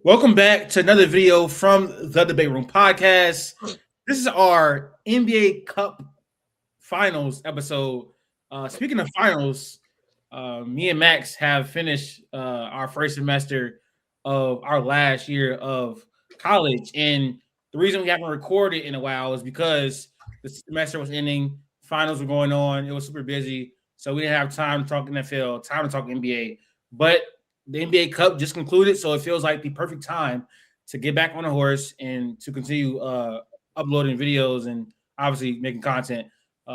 Welcome back to another video from the Debate Room Podcast. This is our NBA Cup Finals episode. Speaking of finals, me and Max have finished our first semester of our last year of college. And the reason we haven't recorded in a while is because the semester was ending, finals were going on, it was super busy. So we didn't have time to talk NFL, time to talk NBA. But the NBA Cup just concluded, so it feels like the perfect time to get back on the horse and to continue uploading videos and obviously making content.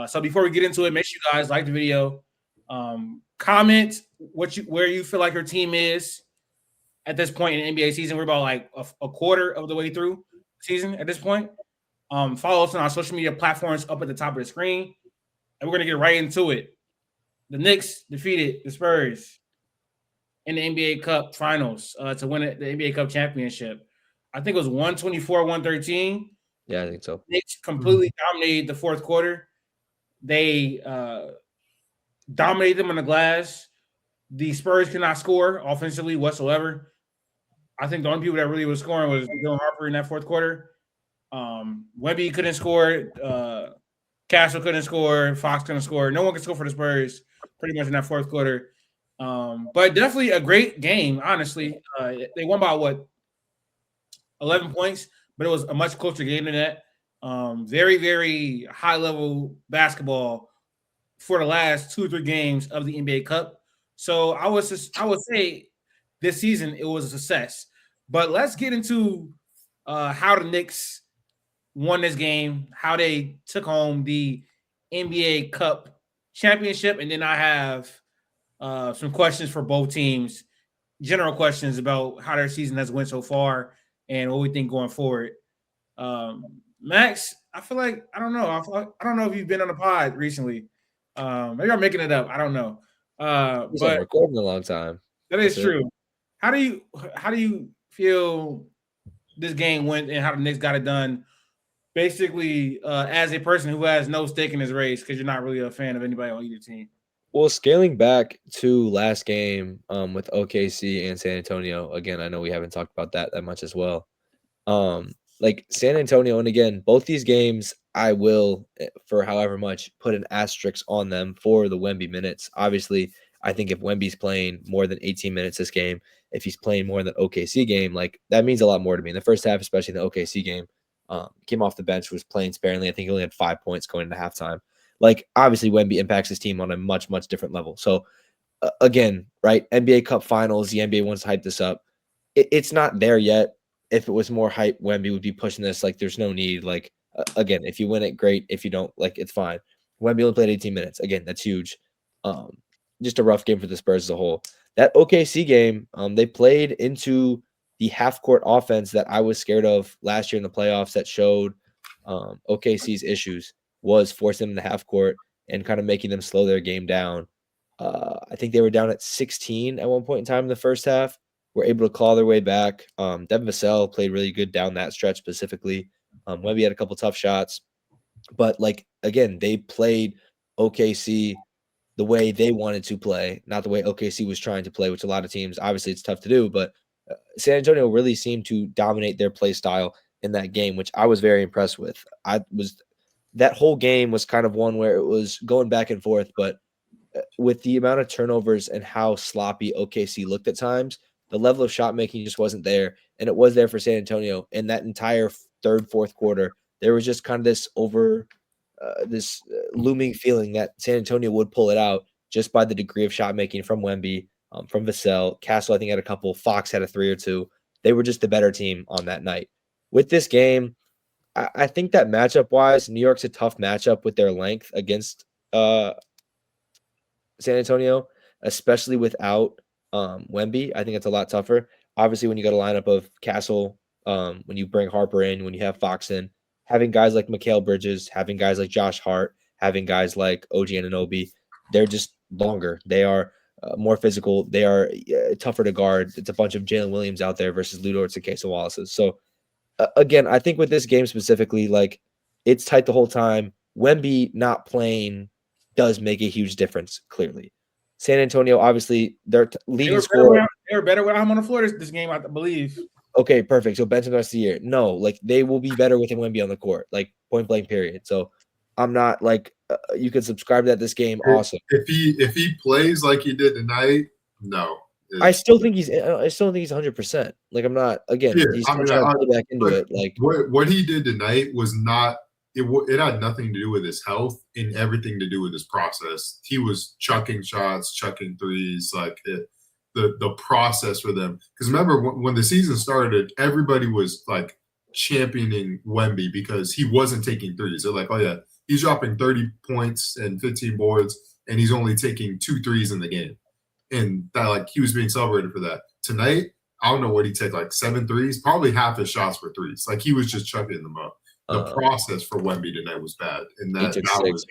So before we get into it, make sure you guys like the video, comment where you feel like your team is at this point in the NBA season. We're about like a quarter of the way through the season at this point. Follow us on our social media platforms up at the top of the screen, and we're gonna get right into it. The Knicks defeated the Spurs in the NBA Cup Finals to win the NBA Cup championship. I think it was 124-113. Yeah, I think so. Knicks completely dominated the fourth quarter. They dominated them on the glass. The Spurs could not score offensively whatsoever. I think the only people that really was scoring was Dylan Harper in that fourth quarter. Wemby couldn't score. Castle couldn't score. Fox couldn't score. No one could score for the Spurs pretty much in that fourth quarter. But definitely a great game, honestly. They won by 11 points, but it was a much closer game than that. Very, very high level basketball for the last 2 or 3 games of the NBA Cup. So I would say this season it was a success. But let's get into how the Knicks won this game, how they took home the NBA Cup championship, and then I have some questions for both teams, general questions about how their season has went so far and what we think going forward. Max, I feel like I don't know. I don't know if you've been on the pod recently. Maybe I'm making it up. I don't know. But recording a long time. That is true. How do you feel this game went and how the Knicks got it done? Basically, as a person who has no stake in this race because you're not really a fan of anybody on either team. Well, scaling back to last game with OKC and San Antonio, again, I know we haven't talked about that much as well. Like San Antonio, and again, both these games, I will, for however much, put an asterisk on them for the Wemby minutes. Obviously, I think if Wemby's playing more than 18 minutes this game, if he's playing more than the OKC game, like that means a lot more to me. In the first half, especially in the OKC game, came off the bench, was playing sparingly. I think he only had 5 points going into halftime. Like, obviously, Wemby impacts his team on a much, much different level. So, again, right, NBA Cup Finals, the NBA wants to hype this up. It's not there yet. If it was more hype, Wemby would be pushing this. Like, there's no need. Like, again, if you win it, great. If you don't, like, it's fine. Wemby only played 18 minutes. Again, that's huge. Just a rough game for the Spurs as a whole. That OKC game, they played into the half-court offense that I was scared of last year in the playoffs that showed OKC's issues, was forcing them to half court and kind of making them slow their game down. I think they were down at 16 at one point in time in the first half, were able to claw their way back. Devin Vassell played really good down that stretch specifically. Wemby had a couple tough shots. But, like, again, they played OKC the way they wanted to play, not the way OKC was trying to play, which a lot of teams, obviously it's tough to do, but San Antonio really seemed to dominate their play style in that game, which I was very impressed with. That whole game was kind of one where it was going back and forth, but with the amount of turnovers and how sloppy OKC looked at times, the level of shot making just wasn't there, and it was there for San Antonio. In that entire third, fourth quarter, there was just kind of this looming feeling that San Antonio would pull it out just by the degree of shot making from Wemby, from Vassell. Castle, I think, had a couple. Fox had a 3 or 2. They were just the better team on that night. With this game, I think that matchup-wise, New York's a tough matchup with their length against San Antonio, especially without Wemby. I think it's a lot tougher. Obviously, when you got a lineup of Castle, when you bring Harper in, when you have Fox in, having guys like Mikal Bridges, having guys like Josh Hart, having guys like OG Anunoby, they're just longer. They are more physical. They are tougher to guard. It's a bunch of Jalen Williams out there versus Lu Dort's and Casey Wallace's. So, again, I think with this game specifically, like, it's tight the whole time. Wemby not playing does make a huge difference, clearly. San Antonio, obviously, their leading scorer. They were better with him on the floor this game, I believe. okay, perfect. So bench him the rest of the year. No, like they will be better with him Wemby on the court, like point blank period. So I'm not like you can subscribe to that this game. Awesome. If he plays like he did tonight, no. I still think he's 100%. Like I'm not again. Yeah, He's still trying to play back into it. Like what he did tonight was not. It had nothing to do with his health and everything to do with his process. He was chucking shots, chucking threes, the process for them. Because remember when the season started, everybody was like championing Wemby because he wasn't taking threes. They're like, oh yeah, he's dropping 30 points and 15 boards, and he's only taking 2 threes in the game. And that like he was being celebrated for that. Tonight, I don't know what he took, like 7 threes, probably half his shots were threes. Like he was just chucking them up. The process for Wemby tonight was bad, and that was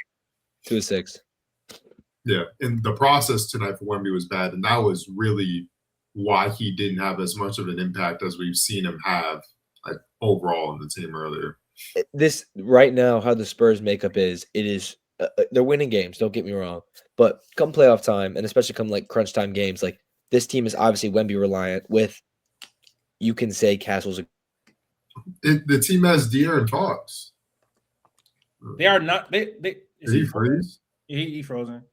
2 of 6. Yeah, and the process tonight for Wemby was bad, and that was really why he didn't have as much of an impact as we've seen him have, like overall in the team earlier. This right now, how the Spurs makeup is, it is they're winning games. Don't get me wrong, but come playoff time, and especially come like crunch time games, like this team is obviously Wemby reliant. With you can say Castle's the team has De'Aaron Fox. They are not. They Did he freeze? He frozen.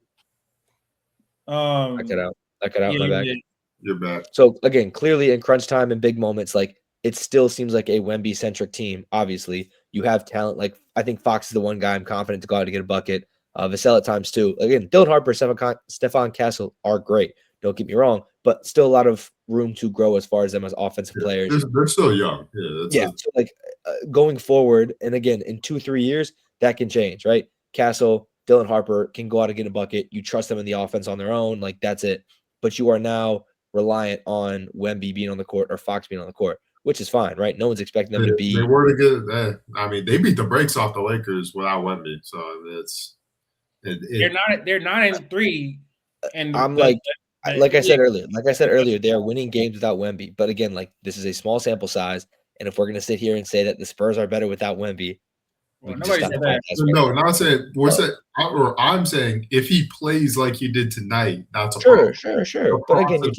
Back it out. My back. You're back. So again, clearly in crunch time and big moments, like it still seems like a Wemby centric team. Obviously, you have talent. Like I think Fox is the one guy I'm confident to go out to get a bucket. Vassell at times too. Again, Dylan Harper, Stephon Castle are great. Don't get me wrong, but still a lot of room to grow as far as them as offensive players. They're still young. So like going forward, and again in 2-3 years that can change, right? Castle, Dylan Harper can go out and get a bucket. You trust them in the offense on their own, like that's it. But you are now reliant on Wemby being on the court or Fox being on the court, which is fine, right? No one's expecting them to be. They were to get. I mean, they beat the brakes off the Lakers without Wemby, so they're 9-3, and I'm like I said earlier, they are winning games without Wemby. But again, like this is a small sample size, and if we're gonna sit here and say that the Spurs are better without Wemby, nobody said that. No, not saying I'm saying if he plays like he did tonight, that's a problem. Sure. But again, you're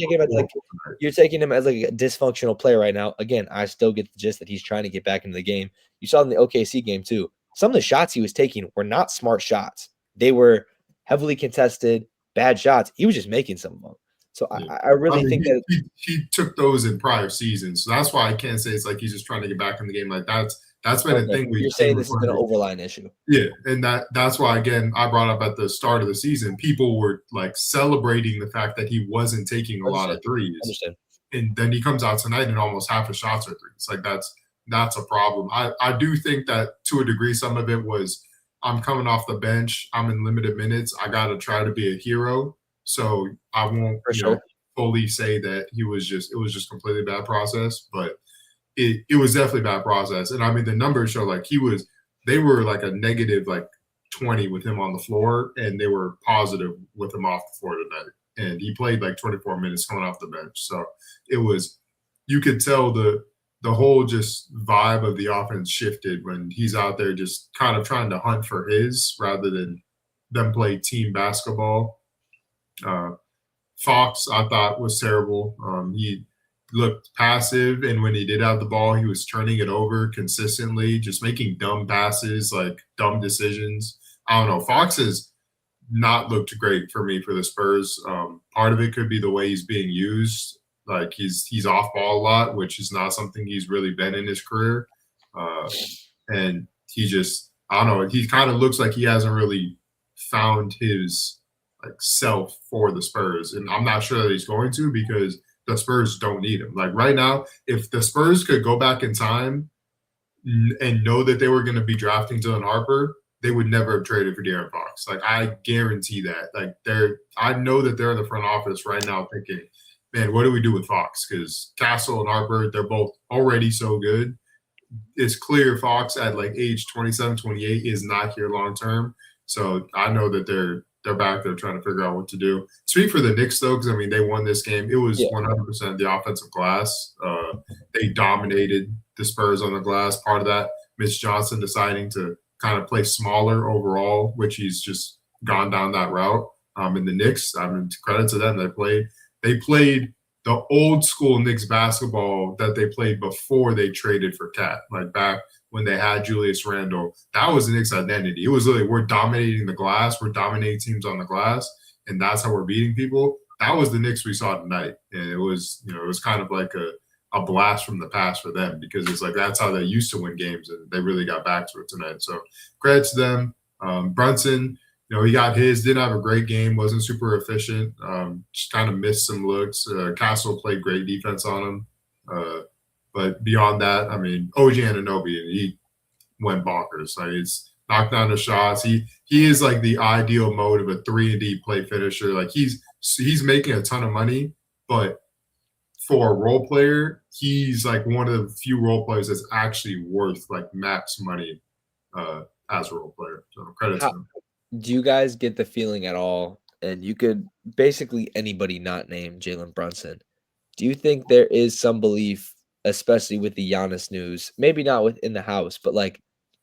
taking him as like a dysfunctional player right now. Again, I still get the gist that he's trying to get back into the game. You saw in the OKC game too. Some of the shots he was taking were not smart shots. They were heavily contested, bad shots. He was just making some of them. So I really think that he took those in prior seasons. So that's why I can't say it's like he's just trying to get back in the game. Like that's been a thing. You're saying this has been an overline issue. Yeah, and that's why again I brought up at the start of the season, people were like celebrating the fact that he wasn't taking a lot of threes. And then he comes out tonight and almost half his shots are threes. Like that's a problem. I do think that to a degree some of it was I'm coming off the bench. I'm in limited minutes. I got to try to be a hero. So I won't fully say that it was just completely bad process, but it was definitely bad process. And I mean, the numbers show like they were like a negative like 20 with him on the floor, and they were positive with him off the floor tonight. And he played like 24 minutes coming off the bench. So you could tell the whole just vibe of the offense shifted when he's out there just kind of trying to hunt for his rather than them play team basketball. Fox, I thought, was terrible. He looked passive, and when he did have the ball, he was turning it over consistently, just making dumb passes, like dumb decisions. I don't know. Fox has not looked great for me for the Spurs. Part of it could be the way he's being used. Like he's off ball a lot, which is not something he's really been in his career. And he just, I don't know, he kind of looks like he hasn't really found his like self for the Spurs. And I'm not sure that he's going to, because the Spurs don't need him. Like right now, if the Spurs could go back in time and know that they were going to be drafting Dylan Harper, they would never have traded for De'Aaron Fox. Like I guarantee that. Like I know that they're in the front office right now thinking, man, what do we do with Fox? Because Castle and Harper, they're both already so good. It's clear Fox at like age 27, 28 is not here long term. So I know that they're back there trying to figure out what to do. Speak for the Knicks, though, because, I mean, they won this game. It was 100% the offensive glass. They dominated the Spurs on the glass. Part of that, Mitch Johnson deciding to kind of play smaller overall, which he's just gone down that route. And the Knicks, I mean, credit to them, they played the old school Knicks basketball that they played before they traded for Cat, like back when they had Julius Randle. That was the Knicks' identity. It was literally, we're dominating the glass, we're dominating teams on the glass, and that's how we're beating people. That was the Knicks we saw tonight, and it was kind of like a blast from the past for them, because it's like that's how they used to win games, and they really got back to it tonight. So credit to them. Brunson, he got his, didn't have a great game, wasn't super efficient, just kind of missed some looks. Castle played great defense on him. But beyond that, I mean, OG Anunoby, he went bonkers. Like, he's knocked down the shots. He is like the ideal mode of a 3-and-D play finisher. Like, he's making a ton of money, but for a role player, he's like one of the few role players that's actually worth like max money as a role player. So credit to him. Do you guys get the feeling at all, and you could basically anybody not named Jalen Brunson, do you think there is some belief, especially with the Giannis news, maybe not within the house, but like,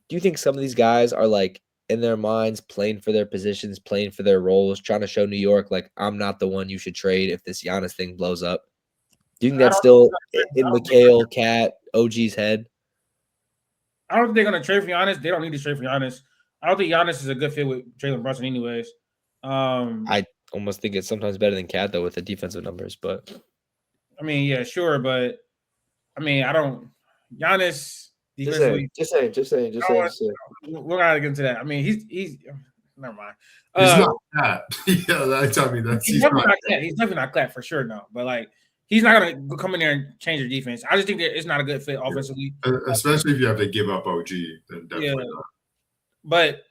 do you think some of these guys are like in their minds playing for their positions, playing for their roles, trying to show New York, like, I'm not the one you should trade if this Giannis thing blows up? Do you think that's still in Mikhail, Cat, OG's head? I don't think they're going to trade for Giannis. They don't need to trade for Giannis. I don't think Giannis is a good fit with Jalen Brunson anyways. I almost think it's sometimes better than Cat, though, with the defensive numbers. But I mean, yeah, sure. But I mean, I don't – Giannis defensively – Just saying. We're not going to get into that. I mean, he's – never mind. He's not Cat. Yeah, tell me that. He's definitely not Cat. He's definitely not Cat for sure, no. But, like, he's not going to come in there and change their defense. I just think that it's not a good fit offensively. Especially if you have to give up OG, then definitely not. But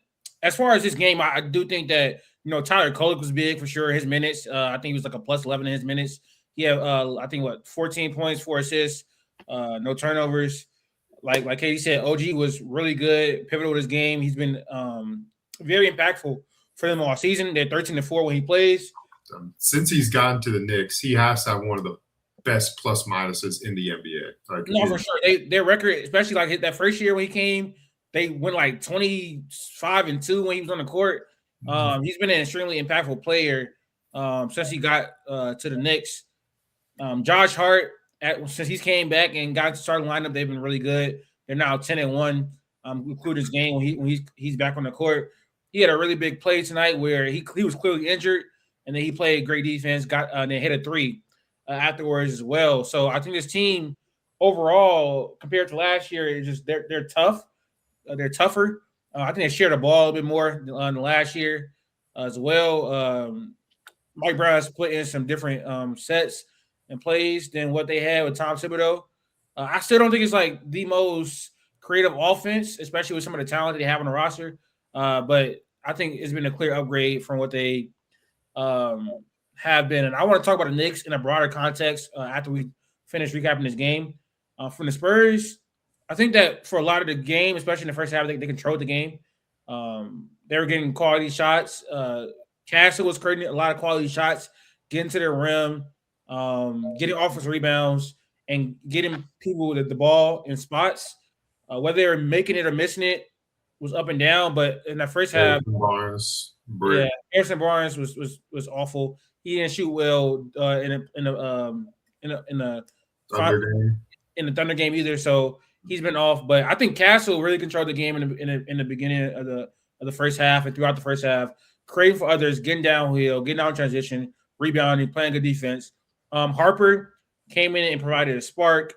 as far as this game, I do think that, Tyler Kolek was big for sure. His minutes, I think he was like a plus 11 in his minutes. He had, I think, 14 points, 4 assists, no turnovers. Like Katie said, OG was really good, pivotal to his game. He's been very impactful for them all season. They're 13-4 when he plays. Since he's gotten to the Knicks, he has to have one of the best plus minuses in the NBA. No, for sure. Their record, especially like that first year when he came, they went like 25-2 when he was on the court. He's been an extremely impactful player since he got to the Knicks. Josh Hart, since he's came back and got to starting lineup, they've been really good. They're now 10-1. Include his game when he's back on the court. He had a really big play tonight where he was clearly injured, and then he played great defense. And then hit a 3 afterwards as well. So I think this team overall, compared to last year, is just they're tough. They're tougher. I think they share the ball a bit more than last year as well. Mike Brown has put in some different sets and plays than what they had with Tom Thibodeau. I still don't think it's like the most creative offense, especially with some of the talent they have on the roster. But I think it's been a clear upgrade from what they have been. And I want to talk about the Knicks in a broader context after we finish recapping this game. From the Spurs, I think that for a lot of the game, especially in the first half, they controlled the game. They were getting quality shots. Castle was creating a lot of quality shots, getting to the rim, getting offensive rebounds, and getting people the ball in spots. Whether they were making it or missing it was up and down. But in the first half, Harrison Barnes was awful. He didn't shoot well in the Thunder game either. So he's been off. But I think Castle really controlled the game in the beginning of the first half and throughout the first half, creating for others, getting downhill, getting out in transition, rebounding, playing good defense. Harper came in and provided a spark.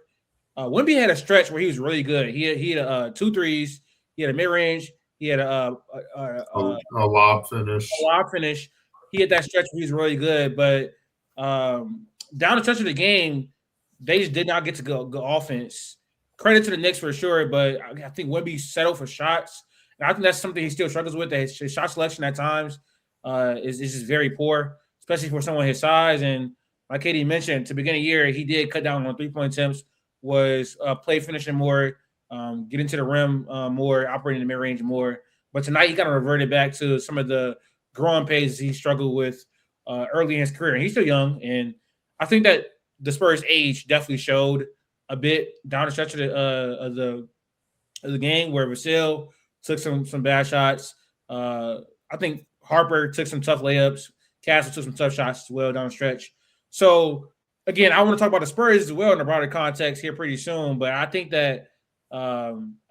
Wemby had a stretch where he was really good. He had 2 threes. He had a mid-range. He had a lob finish. He had that stretch where he was really good. But down the stretch of the game, they just did not get to go offense. Credit to the Knicks for sure, but I think Wemby settled for shots. And I think that's something he still struggles with. His shot selection at times is just very poor, especially for someone his size. And like Katie mentioned, to begin the year, he did cut down on 3-point attempts, was play finishing more, getting to the rim more, operating in the mid-range more. But tonight he kind of reverted back to some of the growing pains he struggled with early in his career. And he's still young, and I think that the Spurs' age definitely showed a bit down the stretch of the game where Vasil took some bad shots. I think Harper took some tough layups. Castle took some tough shots as well down the stretch. So again, I want to talk about the Spurs as well in the broader context here pretty soon. But I think that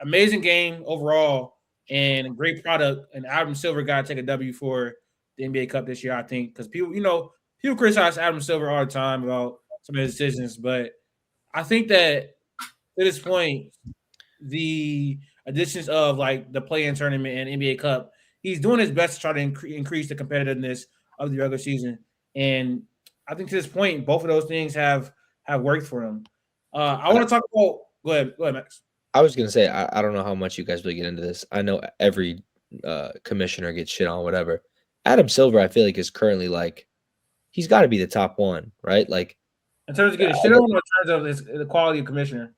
amazing game overall and a great product. And Adam Silver got to take a W for the NBA Cup this year, I think, because people criticize Adam Silver all the time about some of his decisions, but I think that to this point, the additions of like the play-in tournament and NBA Cup, he's doing his best to try to increase the competitiveness of the regular season. And I think to this point, both of those things have worked for him. I want to talk about. Go ahead, Max. I was gonna say I don't know how much you guys really get into this. I know every commissioner gets shit on whatever. Adam Silver, I feel like, is currently like he's got to be the top one, right? Like in terms of getting shit on, or in terms of the quality of commissioner.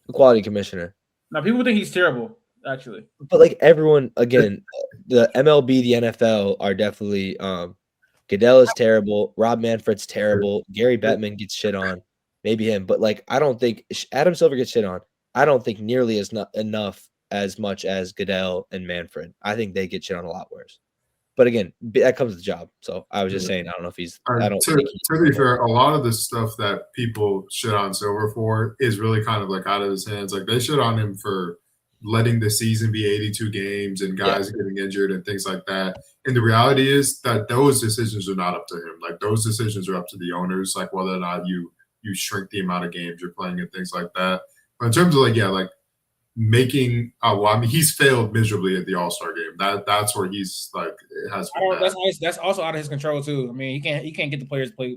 The quality commissioner. Now people think he's terrible, actually. But like everyone, again, the MLB, the NFL are definitely. Goodell is terrible. Rob Manfred's terrible. Gary Bettman gets shit on. Maybe him, but like I don't think Adam Silver gets shit on. I don't think nearly as as much as Goodell and Manfred. I think they get shit on a lot worse. But again, that comes with the job. So I was just saying, I don't know if he's. I don't. To be fair, a lot of the stuff that people shit on Silver for is really kind of like out of his hands. Like they shit on him for letting the season be 82 games and guys getting injured and things like that. And the reality is that those decisions are not up to him. Like those decisions are up to the owners, like whether or not you shrink the amount of games you're playing and things like that. But in terms of like making he's failed miserably at the All-Star game. That's where he's like it has been that's also out of his control too. I mean, he can't get the players to play.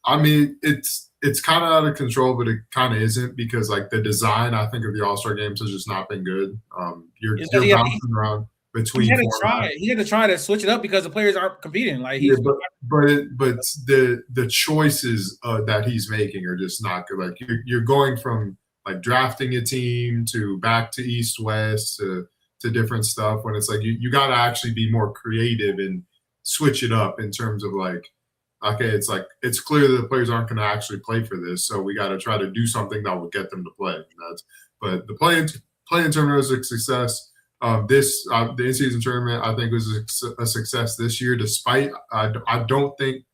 I mean, it's kind of out of control, but it kind of isn't because like the design I think of the All-Star games has just not been good. You're bouncing around between. He had to try to switch it up because the players aren't competing. Like but the choices that he's making are just not good. Like you're going from like drafting a team to back to East West to different stuff when it's like you got to actually be more creative and switch it up in terms of like, okay, it's like it's clear that the players aren't going to actually play for this, so we got to try to do something that will get them to play. But the play-in tournament was a success. The in-season tournament I think was a success this year. Despite I don't think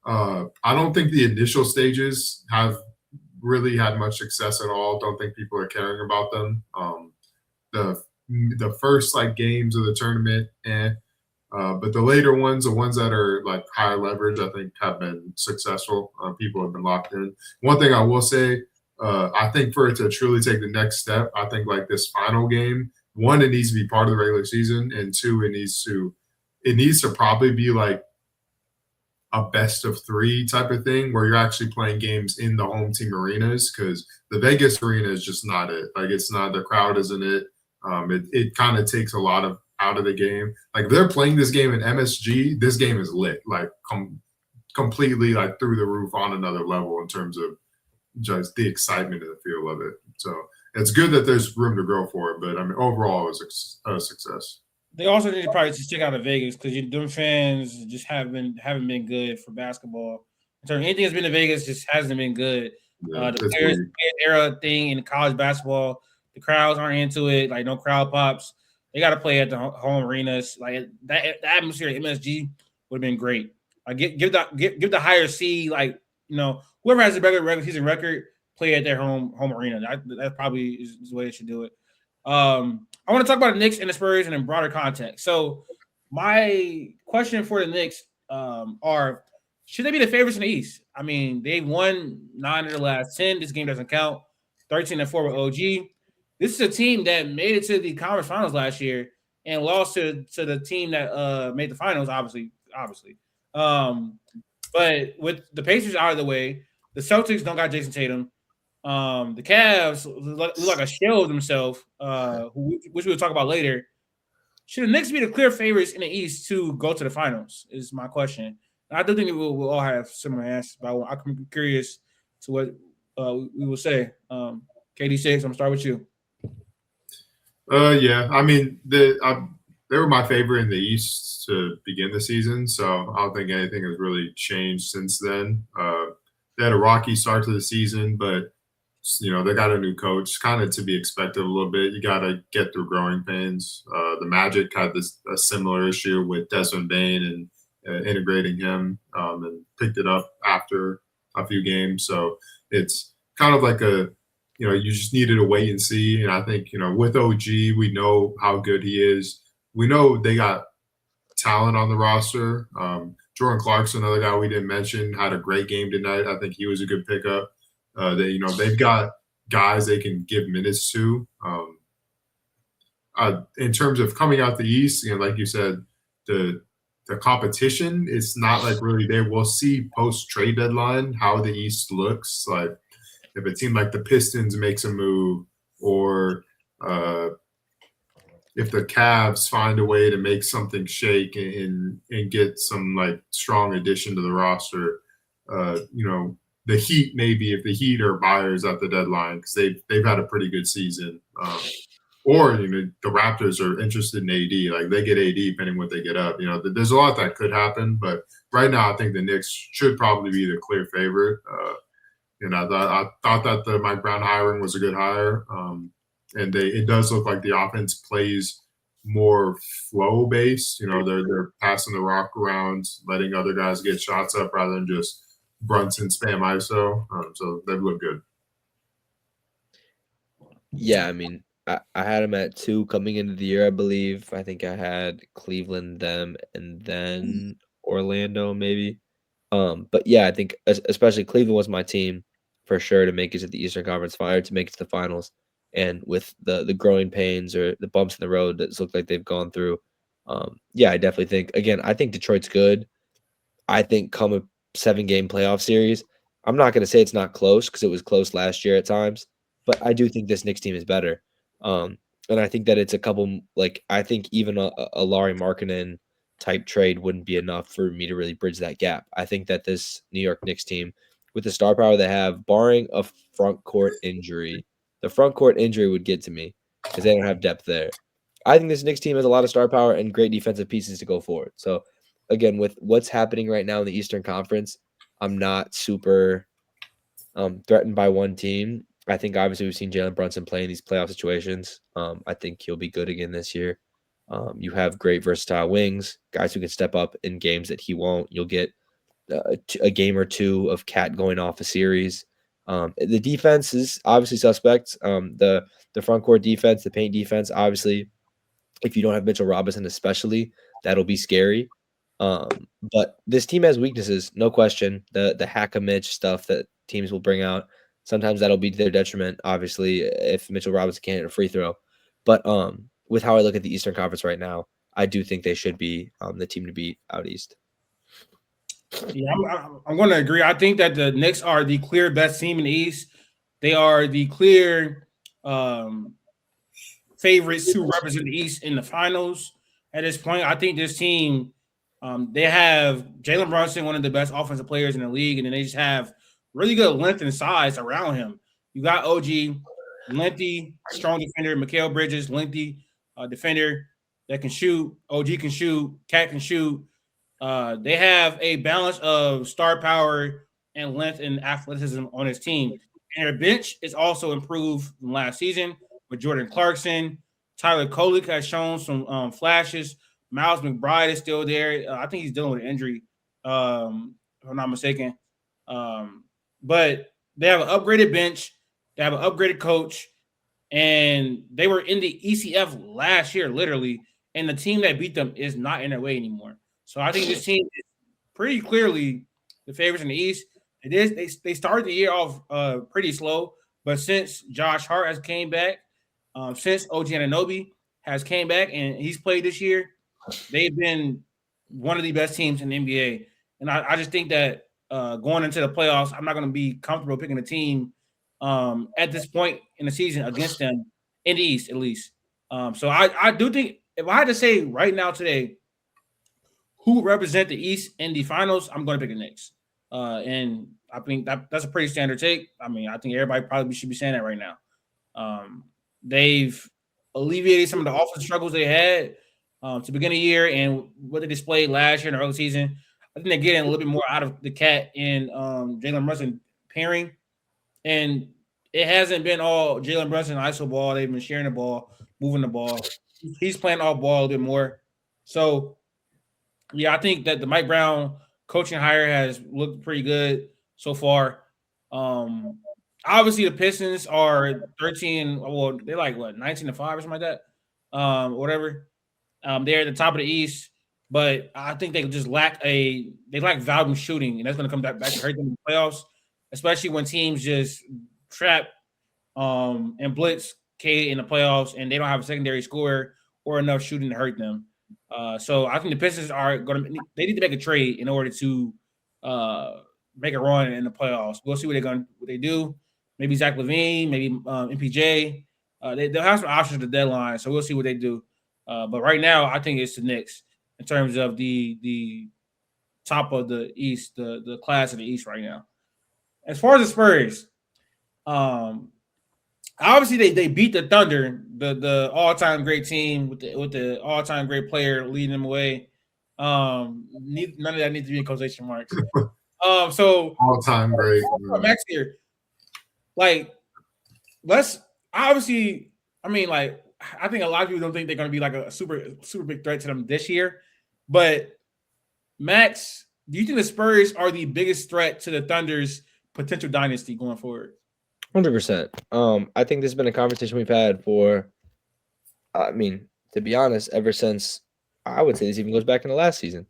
the initial stages have really had much success at all. Don't think people are caring about them. The first like games of the tournament, but the later ones, the ones that are like higher leverage, I think have been successful. People have been locked in. One thing I will say, I think for it to truly take the next step, I think like this final game, one, it needs to be part of the regular season, and two, it needs to probably be like a best of three type of thing where you're actually playing games in the home team arenas because the Vegas arena is just not it. Like it's not, the crowd isn't it. It kind of takes a lot of out of the game. Like if they're playing this game in MSG, this game is lit, like completely like through the roof on another level in terms of just the excitement and the feel of it. So it's good that there's room to grow for it, but I mean overall it was a success. They also need to probably just check out of Vegas because them fans just haven't been good for basketball. In terms of anything that's been in Vegas just hasn't been good. Yeah, the players era thing in college basketball, the crowds aren't into it. Like no crowd pops. They got to play at the home arenas. Like that, the atmosphere at MSG would have been great. Like give the higher seed, like whoever has a regular season record, play at their home arena. That probably is the way they should do it. I want to talk about the Knicks and the Spurs in a broader context. So my question for the Knicks are, should they be the favorites in the East? I mean, they won 9 of the last 10. This game doesn't count. 13-4 with OG. This is a team that made it to the conference finals last year and lost to the team that made the finals, obviously. But with the Pacers out of the way, the Celtics don't got Jayson Tatum. The Cavs look like a shell of themselves, which we'll talk about later. Should the Knicks be the clear favorites in the East to go to the finals? Is my question. And I do think we'll all have similar answers, but I'm curious to what we will say. KD6, I'm gonna start with you. Yeah, I mean they were my favorite in the East to begin the season, so I don't think anything has really changed since then. They had a rocky start to the season, but they got a new coach, kind of to be expected a little bit. You got to get through growing pains. The Magic had a similar issue with Desmond Bane and integrating him, and picked it up after a few games. So it's kind of like you just needed to wait and see. And I think, with OG, we know how good he is. We know they got talent on the roster. Jordan Clarkson, another guy we didn't mention, had a great game tonight. I think he was a good pickup. They've got guys they can give minutes to. In terms of coming out the East, like you said, the competition, it's not like really there. We'll see post trade deadline how the East looks. Like if a team like the Pistons makes a move, or if the Cavs find a way to make something shake and get some like strong addition to the roster, the Heat, maybe if the Heat are buyers at the deadline because they've had a pretty good season. Or the Raptors are interested in AD, like they get AD depending what they get up. There's a lot that could happen, but right now I think the Knicks should probably be the clear favorite. I thought that the Mike Brown hiring was a good hire, and it does look like the offense plays more flow based. They're passing the rock around, letting other guys get shots up rather than just Brunson spam ISO. So they've looked good. Yeah, I mean, I had them at 2 coming into the year, I believe. I think I had Cleveland, them, and then Orlando, maybe. But yeah, I think especially Cleveland was my team for sure to make it to the Eastern Conference Final, to make it to the finals. And with the growing pains or the bumps in the road that look like they've gone through, yeah, I definitely think, again, I think Detroit's good. I think come a 7-game playoff series, I'm not going to say it's not close because it was close last year at times, but I do think this Knicks team is better. And I think that it's a couple, like, I think even a Lauri Markkanen type trade wouldn't be enough for me to really bridge that gap. I think that this New York Knicks team, with the star power they have, barring a front court injury, the front court injury would get to me because they don't have depth there. I think this Knicks team has a lot of star power and great defensive pieces to go forward. So, again, with what's happening right now in the Eastern Conference, I'm not super threatened by one team. I think obviously we've seen Jalen Brunson play in these playoff situations. I think he'll be good again this year. You have great versatile wings, guys who can step up in games that he won't. You'll get a game or two of Cat going off a series. The defense is obviously suspect. The front court defense, the paint defense, obviously, if you don't have Mitchell Robinson especially, that'll be scary. But this team has weaknesses, no question. The hack-a-Mitch stuff that teams will bring out, sometimes that'll be to their detriment, obviously, if Mitchell Robinson can't hit a free throw. But with how I look at the Eastern Conference right now, I do think they should be the team to beat out East. Yeah, I'm going to agree. I think that the Knicks are the clear best team in the East. They are the clear favorites to represent the East in the finals at this point. I think this team, they have Jalen Brunson, one of the best offensive players in the league, and then they just have really good length and size around him. You got OG, lengthy, strong defender, Mikal Bridges, lengthy defender that can shoot. OG can shoot. Cat can shoot. They have a balance of star power and length and athleticism on his team. And their bench is also improved from last season with Jordan Clarkson. Tyler Kolek has shown some flashes. Miles McBride is still there. I think he's dealing with an injury, if I'm not mistaken. But they have an upgraded bench. They have an upgraded coach. And they were in the ECF last year, literally. And the team that beat them is not in their way anymore. So I think this team is pretty clearly the favorites in the East. It is. They started the year off pretty slow, but since Josh Hart has came back, since OG Anunoby has came back and he's played this year, they've been one of the best teams in the NBA. And I just think that going into the playoffs, I'm not going to be comfortable picking a team at this point in the season against them in the East, at least. So I do think if I had to say right now today, who represent the East in the finals, I'm going to pick the Knicks. And I think that's a pretty standard take. I mean, I think everybody probably should be saying that right now. They've alleviated some of the offensive struggles they had to begin the year and what they displayed last year in the early season. I think they're getting a little bit more out of the Cat and Jalen Brunson pairing. And it hasn't been all Jalen Brunson ISO ball. They've been sharing the ball, moving the ball. He's playing off ball a little bit more. So, yeah, I think that the Mike Brown coaching hire has looked pretty good. so far. Obviously the Pistons are 13. Well, they're like what 19-5 or something like that. Whatever. They're at the top of the East, but I think they just lack volume shooting, and that's going to come back to hurt them in the playoffs, especially when teams just trap and blitz K in the playoffs, and they don't have a secondary scorer or enough shooting to hurt them. So I think the Pistons are going to they need to make a trade in order to make a run in the playoffs. We'll see what they do. Maybe Zach LaVine, maybe MPJ. They'll have some options at the deadline, so we'll see what they do. But right now, I think it's the Knicks in terms of the top of the East, the class of the East right now. As far as the Spurs, obviously they beat the Thunder, the all-time great team with the all-time great player leading them away. None of that needs to be in quotation marks. So all-time great. Max here, like let's obviously. I mean, like I think a lot of people don't think they're going to be like a super big threat to them this year, but Max, do you think the Spurs are the biggest threat to the Thunder's potential dynasty going forward? 100%. I think this has been a conversation we've had for, I mean, to be honest, ever since I would say this even goes back into last season.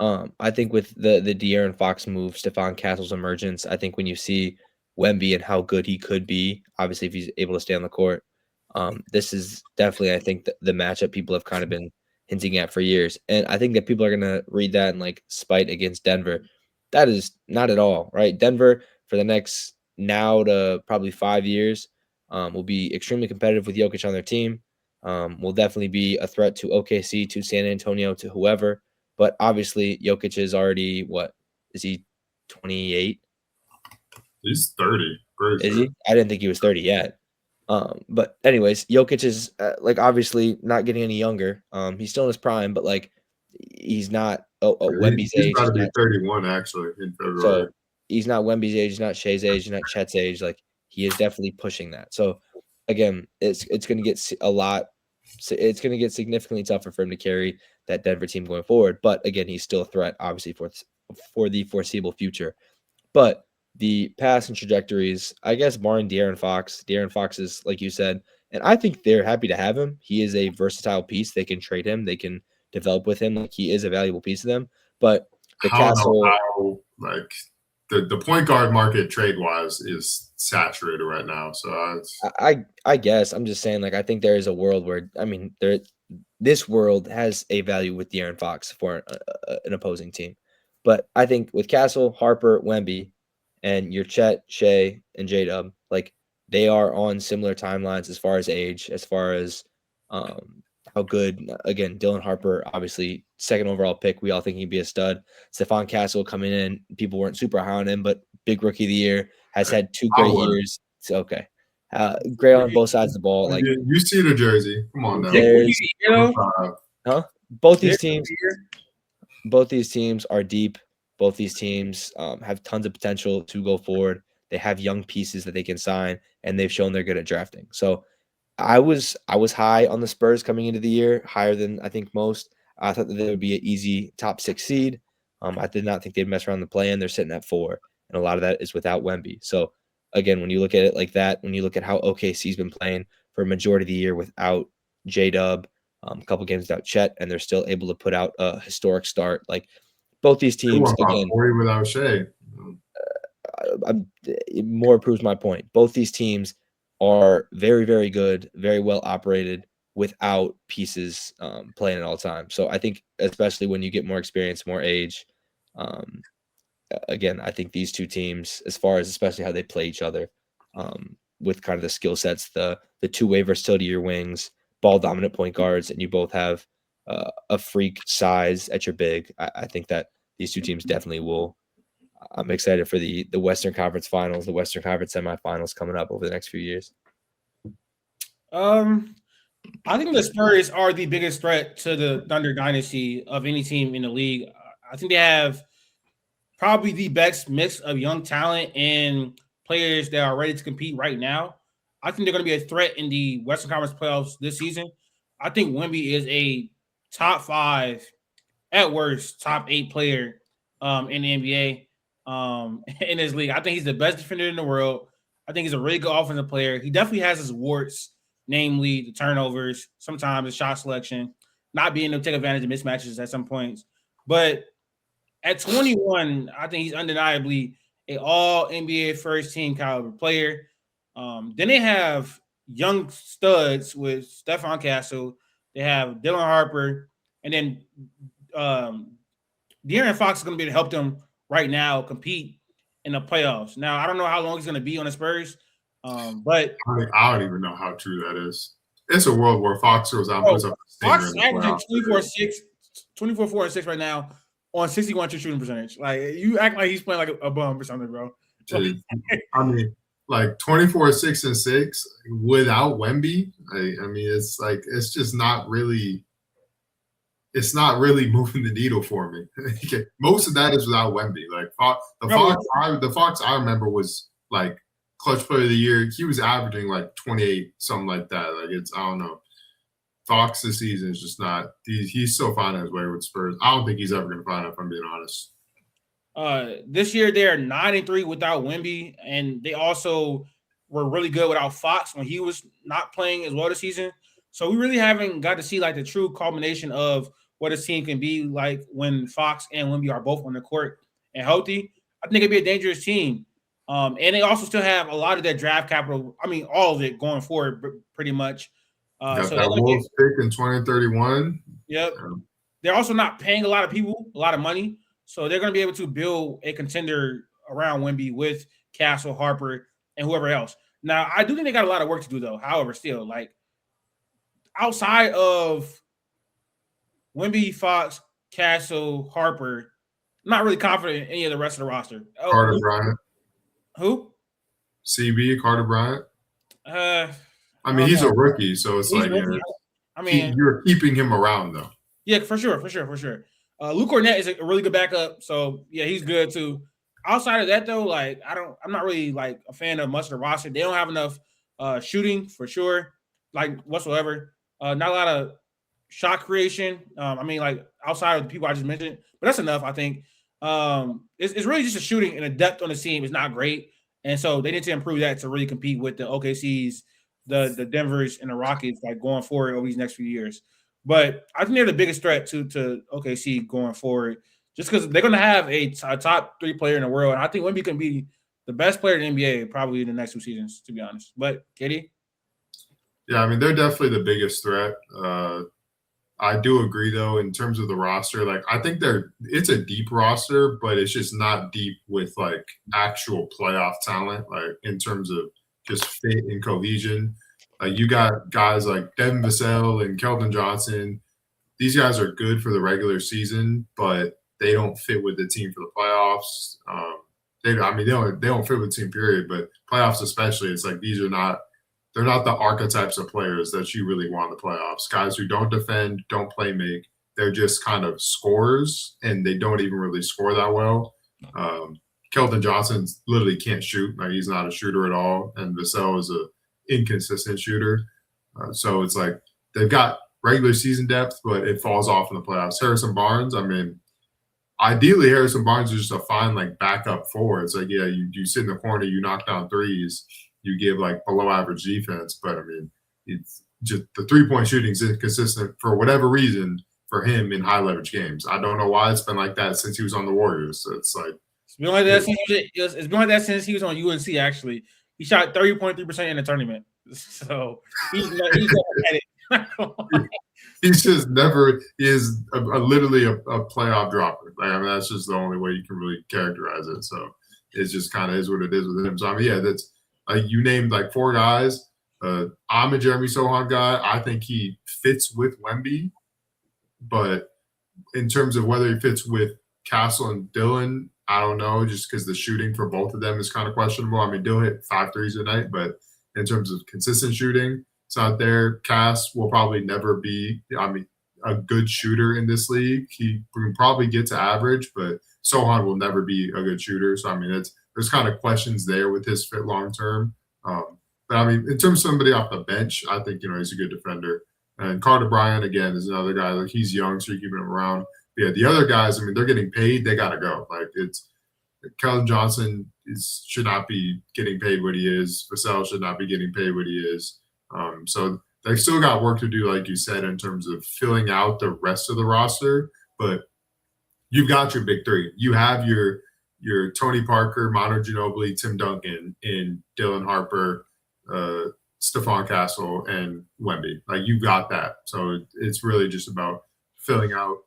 I think with the De'Aaron Fox move, Stephon Castle's emergence, I think when you see Wemby and how good he could be, obviously if he's able to stay on the court, this is definitely, I think, the matchup people have kind of been hinting at for years. And I think that people are going to read that and like spite against Denver. That is not at all, right? Denver for the next now to probably 5 years will be extremely competitive with Jokic on their team. Will definitely be a threat to OKC, to San Antonio, to whoever. But obviously, Jokic is already, what, is he 28? He's 30. Is he? I didn't think he was 30 yet. But anyways, Jokic is like obviously not getting any younger. He's still in his prime, but like he's not Wemby's age. He's about to be 31 actually in February. So he's not Wemby's age, he's not Shea's age, he's not Chet's age. Like he is definitely pushing that. So again, it's going to get it's going to get significantly tougher for him to carry that Denver team going forward. But again, he's still a threat, obviously, for the foreseeable future. But the pass and trajectories, I guess, barring De'Aaron Fox is, like you said, and I think they're happy to have him. He is a versatile piece. They can trade him. They can develop with him. Like he is a valuable piece to them. But the Castle, like the point guard market trade wise is saturated right now. So I guess I'm just saying, like, I think there is a world where, I mean, this world has a value with De'Aaron Fox for an opposing team. But I think with Castle, Harper, Wemby, and your Chet, Shea, and J-Dub, like they are on similar timelines as far as age, as far as how good. Again, Dylan Harper, obviously second overall pick. We all think he'd be a stud. Stephon Castle coming in, people weren't super high on him, but big rookie of the year, has had 2 great years. So okay, great on both sides of the ball. Like you see the jersey. Come on now. Both these teams are deep. Both these teams have tons of potential to go forward. They have young pieces that they can sign, and they've shown they're good at drafting. So I was high on the Spurs coming into the year, higher than I think most. I thought that they would be an easy top 6 seed. I did not think they'd mess around the play-in. They're sitting at 4, and a lot of that is without Wemby. So again, when you look at it like that, when you look at how OKC's been playing for a majority of the year without J-Dub, a couple games without Chet, and they're still able to put out a historic start, like. Both these teams, again, without Shea. More proves my point. Both these teams are very, very good, very well operated without pieces playing at all times. So I think, especially when you get more experience, more age, again, I think these two teams, as far as especially how they play each other, with kind of the skill sets, the two-way versatility of your wings, ball dominant point guards, and you both have a freak size at your big. I think that these two teams definitely will. I'm excited for the Western Conference Finals, the Western Conference semifinals coming up over the next few years. I think the Spurs are the biggest threat to the Thunder Dynasty of any team in the league. I think they have probably the best mix of young talent and players that are ready to compete right now. I think they're going to be a threat in the Western Conference playoffs this season. I think Wemby is a top 5, at worst, top 8 player in the NBA. in his league. I think he's the best defender in the world. I think he's a really good offensive player. He definitely has his warts, namely the turnovers, sometimes the shot selection, not being able to take advantage of mismatches at some points. But at 21, I think he's undeniably an all NBA first team caliber player. Then they have young studs with Stephon Castle. They have Dylan Harper, and then De'Aaron Fox is going to be able to help them right now compete in the playoffs. Now, I don't know how long he's going to be on the Spurs, but I don't even know how true that is. It's a world where Fox goes out and puts up a Fox is stinger in the averaging playoffs. 24, 4, and 6 right now on 61 true shooting percentage. Like, you act like he's playing like a bum or something, bro. Dude, I mean, like 24, 6, and 6 without Wemby. I mean, it's just not really. It's not really moving the needle for me. Most of that is without Wemby. Like the Fox I remember was like clutch player of the year. He was averaging like 28, something like that. Like I don't know. Fox this season is just not. He's still finding his way with Spurs. I don't think he's ever going to find it, if I'm being honest. This year they are 9-3 without Wemby, and they also were really good without Fox when he was not playing as well this season. So we really haven't got to see like the true culmination of what a team can be like when Fox and Wemby are both on the court and healthy. I think it'd be a dangerous team. And they also still have a lot of their draft capital. I mean, all of it going forward, pretty much. So that Wolves pick in 2031. Yep. They're also not paying a lot of people a lot of money. So they're going to be able to build a contender around Wemby with Castle, Harper, and whoever else. Now, I do think they got a lot of work to do, though. However, still, like, outside of Wemby, Fox, Castle, Harper, I'm not really confident in any of the rest of the roster. Carter Bryant. Who? CB, Carter Bryant. I mean, he's a rookie, so it's like, I mean, you're keeping him around, though. Yeah, for sure. Luke Cornett is a really good backup, so yeah, he's good too. Outside of that, though, like I'm not really like a fan of much of the roster. They don't have enough shooting for sure, like whatsoever. Not a lot of shot creation. I mean, like outside of the people I just mentioned, but that's enough, I think. It's really just a shooting, and the depth on the team is not great, and so they need to improve that to really compete with the OKCs, the Denvers, and the Rockets, like going forward over these next few years. But I think they're the biggest threat to OKC going forward, just because they're going to have a top 3 player in the world, and I think Wemby can be the best player in the NBA probably in the next 2 seasons, to be honest. But KD? Yeah, I mean, they're definitely the biggest threat. I do agree, though, in terms of the roster. Like, I think it's a deep roster, but it's just not deep with like actual playoff talent, like in terms of just fit and cohesion. You got guys like Devin Vassell and Keldon Johnson. These guys are good for the regular season, but they don't fit with the team for the playoffs. They don't fit with the team, period. But playoffs especially, it's like they're not the archetypes of players that you really want in the playoffs. Guys who don't defend, don't play make. They're just kind of scorers, and they don't even really score that well. Keldon Johnson literally can't shoot. Like, he's not a shooter at all, and Vassell is a inconsistent shooter. So it's like they've got regular season depth, but it falls off in the playoffs. Harrison Barnes, I mean, ideally Harrison Barnes is just a fine like backup forward. It's like, yeah, you sit in the corner, you knock down threes, you give like below average defense, but I mean, it's just the 3-point shooting is inconsistent for whatever reason for him in high leverage games. I don't know why it's been like that since he was on the Warriors. So it's like it's been like that since he was on UNC. Actually, he shot 30.3% in the tournament. So he's at it. He's just never is literally a playoff dropper. Like, I mean, that's just the only way you can really characterize it. So it's just kind of is what it is with him. So I mean, yeah, that's you named like 4 guys. I'm a Jeremy Sohan guy. I think he fits with Wemby, but in terms of whether he fits with Castle and Dylan, I don't know, just because the shooting for both of them is kind of questionable. I mean, Dylan hit 5 threes a night, but in terms of consistent shooting, it's not there. Cass will probably never be, a good shooter in this league. He can probably get to average, but Sohan will never be a good shooter. So, I mean, there's kind of questions there with his fit long term. But, I mean, in terms of somebody off the bench, I think, he's a good defender. And Carter Bryant, again, is another guy. Like, he's young, so you're keeping him around. But yeah, the other guys, I mean, they're getting paid. They got to go. Like, Keldon Johnson should not be getting paid what he is. Vassell should not be getting paid what he is. So they've still got work to do, like you said, in terms of filling out the rest of the roster. But you've got your big three. You have your Tony Parker, Manu Ginobili, Tim Duncan, and Dylan Harper, Stephon Castle, and Wemby. Like, you got that. So it's really just about filling out,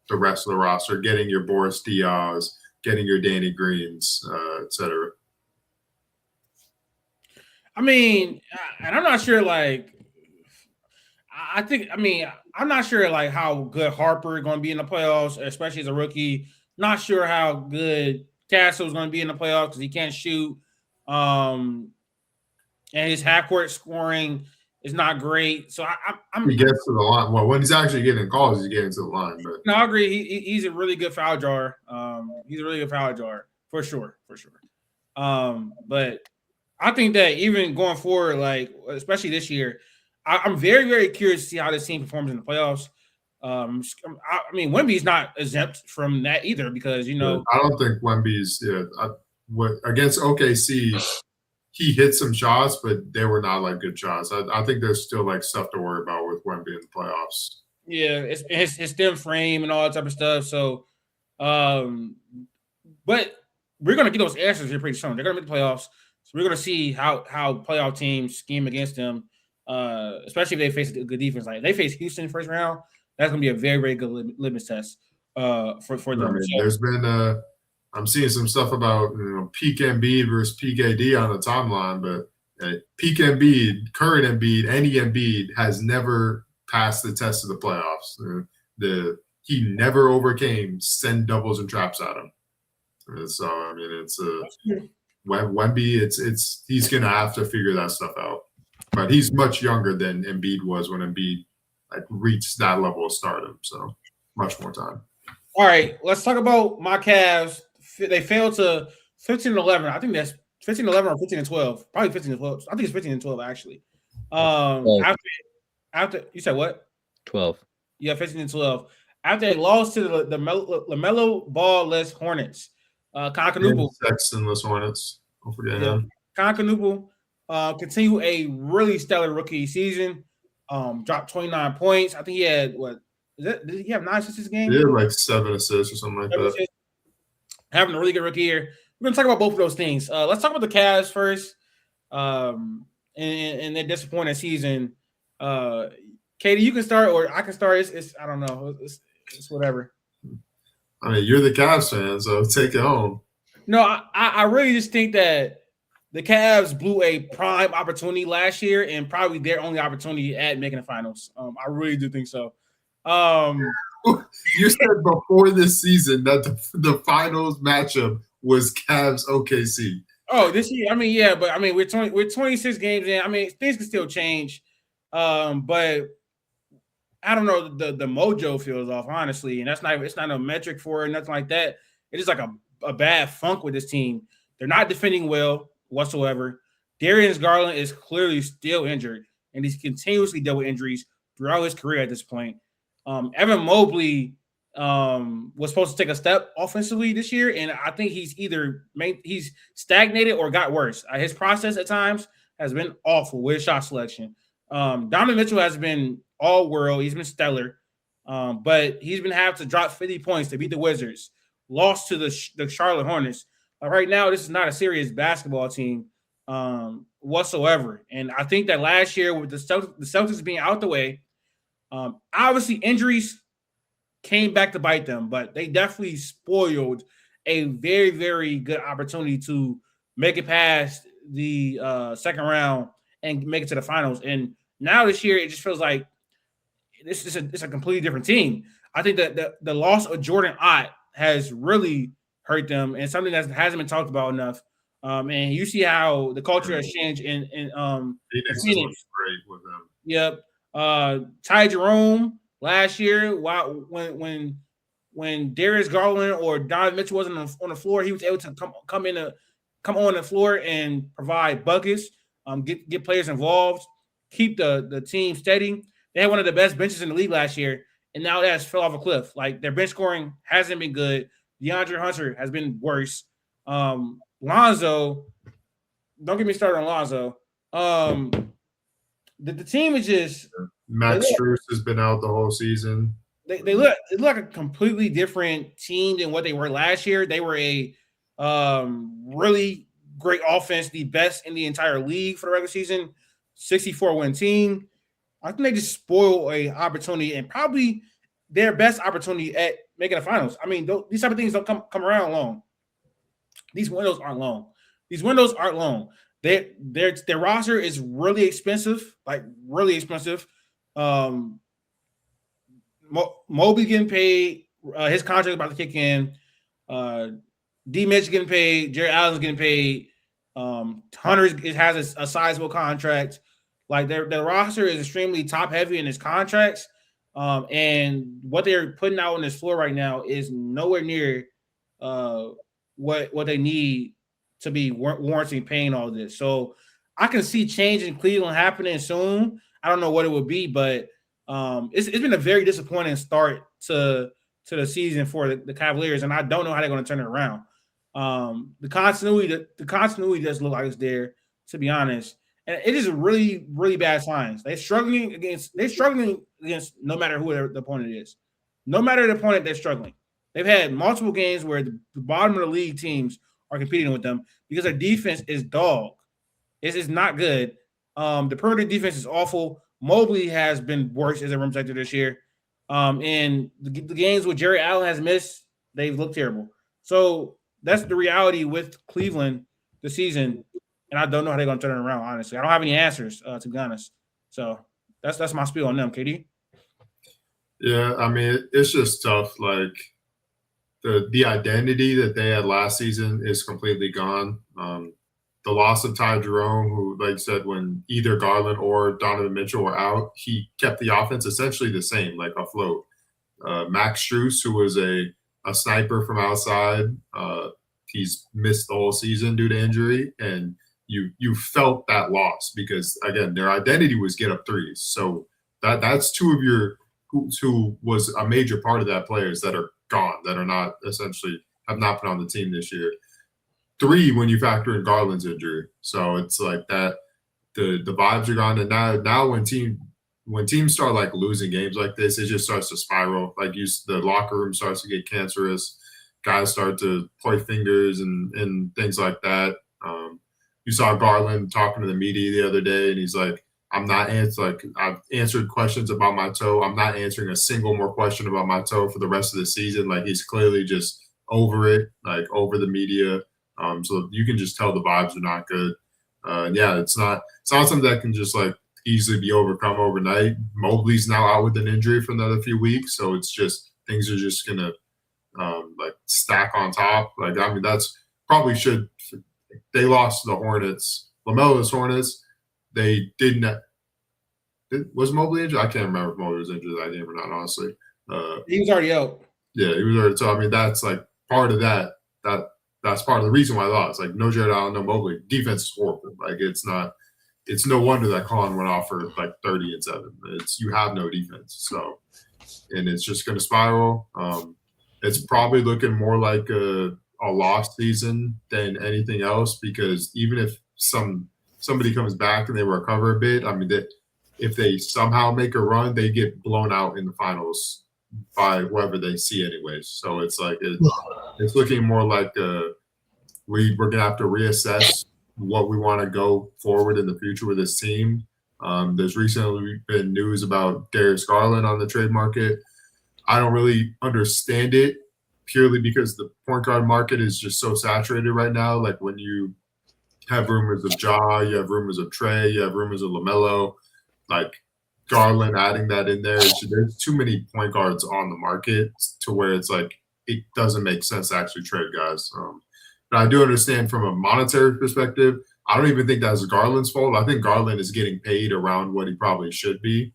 the rest of the roster, getting your Boris Diaz, getting your Danny Greens, et cetera. I mean, and I'm not sure, like, I'm not sure, like, how good Harper is going to be in the playoffs, especially as a rookie. Not sure how good Castle is going to be in the playoffs because he can't shoot. And his half-court scoring is not great. So he gets to the line. Well, when he's actually getting calls, he's getting to the line. But no, I agree. He's a really good foul drawer. He's a really good foul drawer for sure. But I think that even going forward, like especially this year, I'm very, very curious to see how this team performs in the playoffs. Wemby's not exempt from that either because I don't think Wemby's against OKC. He hit some shots, but they were not like good shots. I think there's still like stuff to worry about with Wemby in the playoffs. Yeah, it's his stem frame and all that type of stuff. So, but we're gonna get those answers here pretty soon. They're gonna make the playoffs, so we're gonna see how playoff teams scheme against them, especially if they face a good defense. Like if they face Houston first round, that's gonna be a very, very good litmus test for them. There's been I'm seeing some stuff about peak Embiid versus peak AD on the timeline, but peak Embiid, current Embiid, any Embiid has never passed the test of the playoffs. He never overcame send doubles and traps at him. So it's Wemby. He's gonna have to figure that stuff out. But he's much younger than Embiid was when Embiid reached that level of stardom. So much more time. All right, let's talk about my Cavs. They failed to 15-11. I think that's 15-11 or 15-12. Probably 15-12. I think it's 15-12 actually. After you said what? 12. Yeah, 15-12. After they lost to the LaMelo Ball-less Hornets. Kon Knueppel. Sexton-less Hornets. Don't forget him. Kon Knueppel continue a really stellar rookie season. Dropped 29 points. I think he had did he have 9 assists this game? He had like 7 assists or something like that. Having a really good rookie year. We're gonna talk about both of those things. Let's talk about the Cavs first. And their disappointing season. Katie, you can start or I can start. It's I don't know. It's whatever. I mean, you're the Cavs fan, so take it home. No, I really just think that the Cavs blew a prime opportunity last year and probably their only opportunity at making the finals. I really do think so. You said before this season that the finals matchup was Cavs OKC. Oh, this year, but we're 26 games in. Things can still change. But I don't know, the mojo feels off, honestly, and it's not a metric for it, nothing like that. It is like a bad funk with this team. They're not defending well whatsoever. Darius Garland is clearly still injured, and he's continuously dealt with injuries throughout his career at this point. Evan Mobley was supposed to take a step offensively this year, and I think he's stagnated or got worse. His process at times has been awful with his shot selection. Donovan Mitchell has been all world. He's been stellar, but he's been having to drop 50 points to beat the Wizards. Lost to the Charlotte Hornets. Right now, this is not a serious basketball team whatsoever. And I think that last year with the Celtics being out the way, obviously injuries came back to bite them, but they definitely spoiled a very, very good opportunity to make it past the second round and make it to the finals. And now this year, it just feels like it's a completely different team. I think that the loss of Jordan Ott has really hurt them, and something that hasn't been talked about enough. And you see how the culture has changed in Phoenix. Great with them. Yep. Ty Jerome last year, when Darius Garland or Donovan Mitchell wasn't on the floor, he was able to come on the floor and provide buckets, get players involved, keep the team steady. They had one of the best benches in the league last year, and now that has fell off a cliff. Like their bench scoring hasn't been good. DeAndre Hunter has been worse. Lonzo, don't get me started on Lonzo. The team is just Max Strus has been out the whole season. They look like a completely different team than what they were last year. They were a really great offense, the best in the entire league for the regular season, 64-win team. I think they just spoiled a opportunity and probably their best opportunity at making the finals. I mean, these type of things don't come around long. These windows aren't long. Their roster is really expensive, like really expensive. Mobley getting paid. His contract is about to kick in. D. Mitch getting paid. Jerry Allen's getting paid. Hunter has a sizable contract. Like their roster is extremely top heavy in his contracts. And what they're putting out on this floor right now is nowhere near what they need to be warranting paying all this. So I can see change in Cleveland happening soon. I don't know what it would be, but it's been a very disappointing start to the season for the Cavaliers, and I don't know how they're going to turn it around. The continuity does look like it's there, to be honest. And it is really, really bad signs. They're struggling against no matter who the opponent is. No matter the opponent, they're struggling. They've had multiple games where the bottom of the league teams are competing with them because their defense is dog. It's not good. The perimeter defense is awful. Mobley has been worse as a rim protector this year. And the games where Jerry Allen has missed, they've looked terrible. So that's the reality with Cleveland this season. And I don't know how they're going to turn it around, honestly. I don't have any answers, to be honest. So that's my spiel on them, KD. Yeah, I mean, it's just tough. Like, the identity that they had last season is completely gone. The loss of Ty Jerome, who, like I said, when either Garland or Donovan Mitchell were out, he kept the offense essentially the same, like afloat. Max Strus, who was a sniper from outside, he's missed the whole season due to injury, and you felt that loss because, again, their identity was get up threes. So that's two of your who was a major part of that players that are gone, that are not essentially have not been on the team this year. 3 when you factor in Garland's injury. So it's like that the vibes are gone. And now when teams start like losing games like this, it just starts to spiral. Like the locker room starts to get cancerous. Guys start to point fingers and things like that. You saw Garland talking to the media the other day, and he's like, I've answered questions about my toe. I'm not answering a single more question about my toe for the rest of the season. Like, he's clearly just over it, like over the media. So you can just tell the vibes are not good. Yeah, it's not something that can just like easily be overcome overnight. Mobley's now out with an injury for another few weeks, so it's just things are just gonna like stack on top. Like, I mean, that's probably should. They lost to the Hornets. LaMelo's Hornets. They didn't. Was Mobley injured? I can't remember if Mobley was injured that game or not, honestly. He was already out. Yeah, he was already. So, I mean, that's like part of that. That's part of the reason why I lost. Like, no Jared Allen, no Mobley. Defense is horrible. Like, it's no wonder that Kon went off for like 30 and 7. You have no defense. So, and it's just going to spiral. It's probably looking more like a lost season than anything else, because even if somebody comes back and they recover a bit, I mean, if they somehow make a run, they get blown out in the finals by whoever they see anyways. So it's like it's looking more like we're going to have to reassess what we want to go forward in the future with this team. There's recently been news about Darius Garland on the trade market. I don't really understand it, purely because the point guard market is just so saturated right now. Like, when you have rumors of Ja, you have rumors of Trey, you have rumors of LaMelo, like Garland adding that in there. There's too many point guards on the market to where it's like it doesn't make sense to actually trade guys. But I do understand from a monetary perspective, I don't even think that's Garland's fault. I think Garland is getting paid around what he probably should be.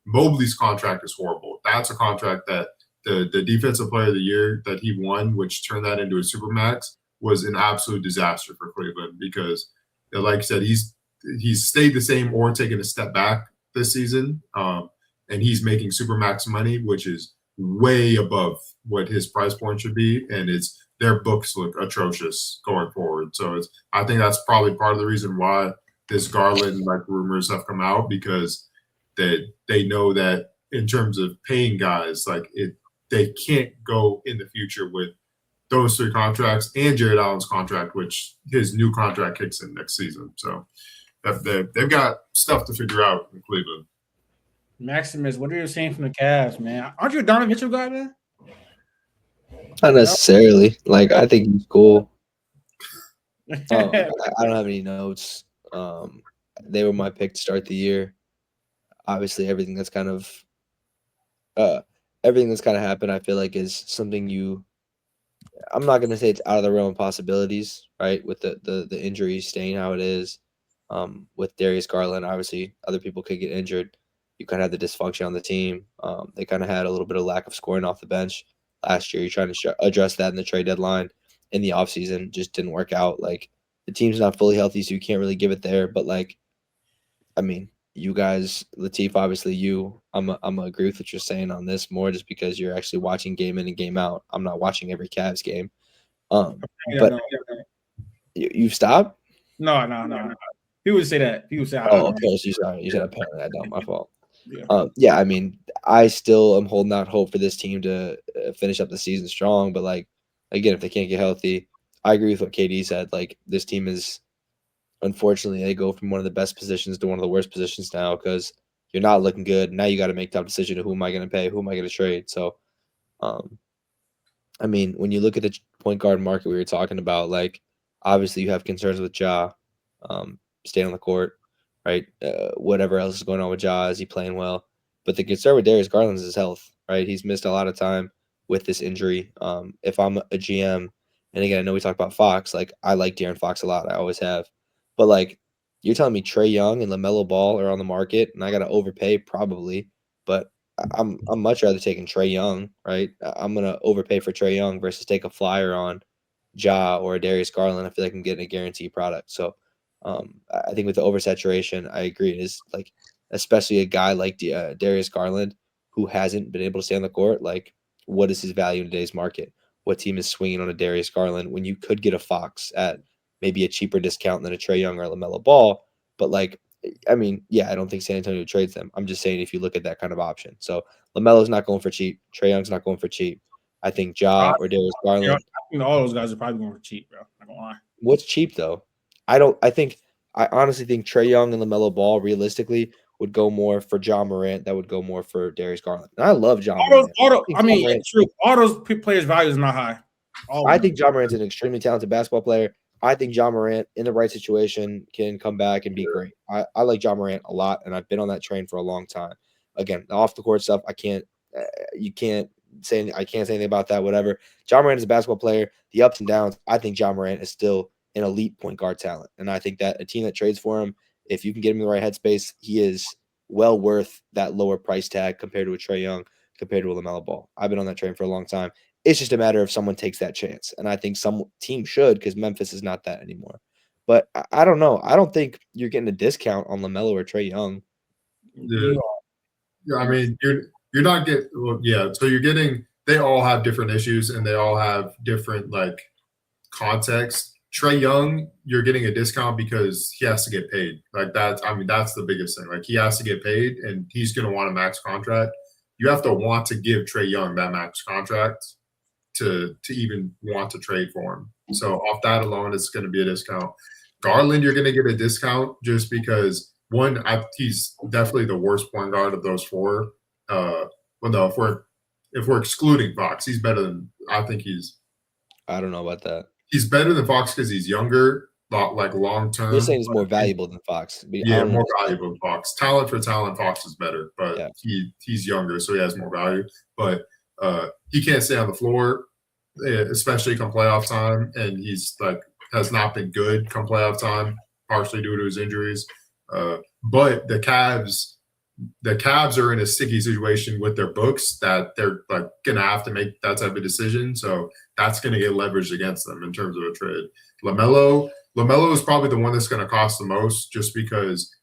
Mobley's contract is horrible. That's a contract that the defensive player of the year that he won, which turned that into a supermax, was an absolute disaster for Cleveland because, like I said, he's stayed the same or taken a step back this season, and he's making supermax money, which is way above what his price point should be, and their books look atrocious going forward. So I think that's probably part of the reason why this Garland rumors have come out, because they know that in terms of paying guys, they can't go in the future with those 3 contracts and Jared Allen's contract, which his new contract kicks in next season. So they've got stuff to figure out in Cleveland. Maximus, what are you saying from the Cavs, man? Aren't you a Donovan Mitchell guy, man? Not necessarily. I think he's cool. I don't have any notes. They were my pick to start the year. Obviously, everything that's kind of happened, I feel like is something I'm not going to say it's out of the realm of possibilities, right? With the injuries staying how it is, with Darius Garland, obviously other people could get injured. You kind of had the dysfunction on the team. They kind of had a little bit of lack of scoring off the bench last year. You're trying to address that in the trade deadline. In the offseason, just didn't work out. The team's not fully healthy, so you can't really give it there. But you guys, Latif, obviously I'm gonna agree with what you're saying on this more, just because you're actually watching game in and game out. I'm not watching every Cavs game. You've stopped? No. He would say that. He would say, "Oh, okay." So you said apparently I don't. My fault. Yeah. I still am holding out hope for this team to finish up the season strong. But again, if they can't get healthy, I agree with what KD said. This team is, unfortunately, they go from one of the best positions to one of the worst positions now, because you're not looking good. Now you got to make tough decision of who am I going to pay, who am I going to trade. So, when you look at the point guard market we were talking about, obviously you have concerns with Ja staying on the court, right? Whatever else is going on with Ja, is he playing well? But the concern with Darius Garland is his health, right? He's missed a lot of time with this injury. If I'm a GM, and again, I know we talk about Fox, I like De'Aaron Fox a lot. I always have. But you're telling me Trae Young and LaMelo Ball are on the market, and I got to overpay probably, but I'm much rather taking Trae Young, right? I'm gonna overpay for Trae Young versus take a flyer on Ja or Darius Garland. I feel like I'm getting a guaranteed product. So I think with the oversaturation, I agree. It is especially a guy like Darius Garland, who hasn't been able to stay on the court. What is his value in today's market? What team is swinging on a Darius Garland when you could get a Fox at maybe a cheaper discount than a Trae Young or a LaMelo Ball? But I don't think San Antonio trades them. I'm just saying, if you look at that kind of option. So LaMelo's not going for cheap. Trae Young's not going for cheap. I think Ja or Darius Garland. I think all those guys are probably going for cheap, bro. Not gonna lie. What's cheap though? I honestly think Trae Young and LaMelo Ball realistically would go more for Ja Morant. That would go more for Darius Garland. And I love Ja Morant. True. All those players' value is not high. I think Ja Morant's an extremely talented basketball player. I think Ja Morant, in the right situation, can come back and be great. I like Ja Morant a lot, and I've been on that train for a long time. Again, off the court stuff, I can't say anything about that. Whatever. Ja Morant is a basketball player. The ups and downs. I think Ja Morant is still an elite point guard talent, and I think that a team that trades for him, if you can get him in the right headspace, he is well worth that lower price tag compared to a Trae Young, compared to a LaMelo Ball. I've been on that train for a long time. It's just a matter of someone takes that chance, and I think some team should, because Memphis is not that anymore. But I don't know. I don't think you're getting a discount on LaMelo or Trae Young. Yeah, you're not getting. Well, yeah. So you're getting. They all have different issues, and they all have different context. Trae Young, you're getting a discount because he has to get paid. That's the biggest thing. He has to get paid, and he's going to want a max contract. You have to want to give Trae Young that max contract to even want to trade for him. So off that alone, it's going to be a discount. Garland, you're going to get a discount just because he's definitely the worst point guard of those 4. If we're excluding Fox, he's better than I don't know about that. He's better than Fox because he's younger, long term. You're saying he's more valuable than Fox. Yeah, more valuable than Fox. Talent for talent, Fox is better, but he's younger, so he has more value. But he can't stay on the floor, especially come playoff time, and he's has not been good come playoff time, partially due to his injuries. But the Cavs are in a sticky situation with their books that they're gonna have to make that type of decision. So that's gonna get leveraged against them in terms of a trade. LaMelo is probably the one that's gonna cost the most, just because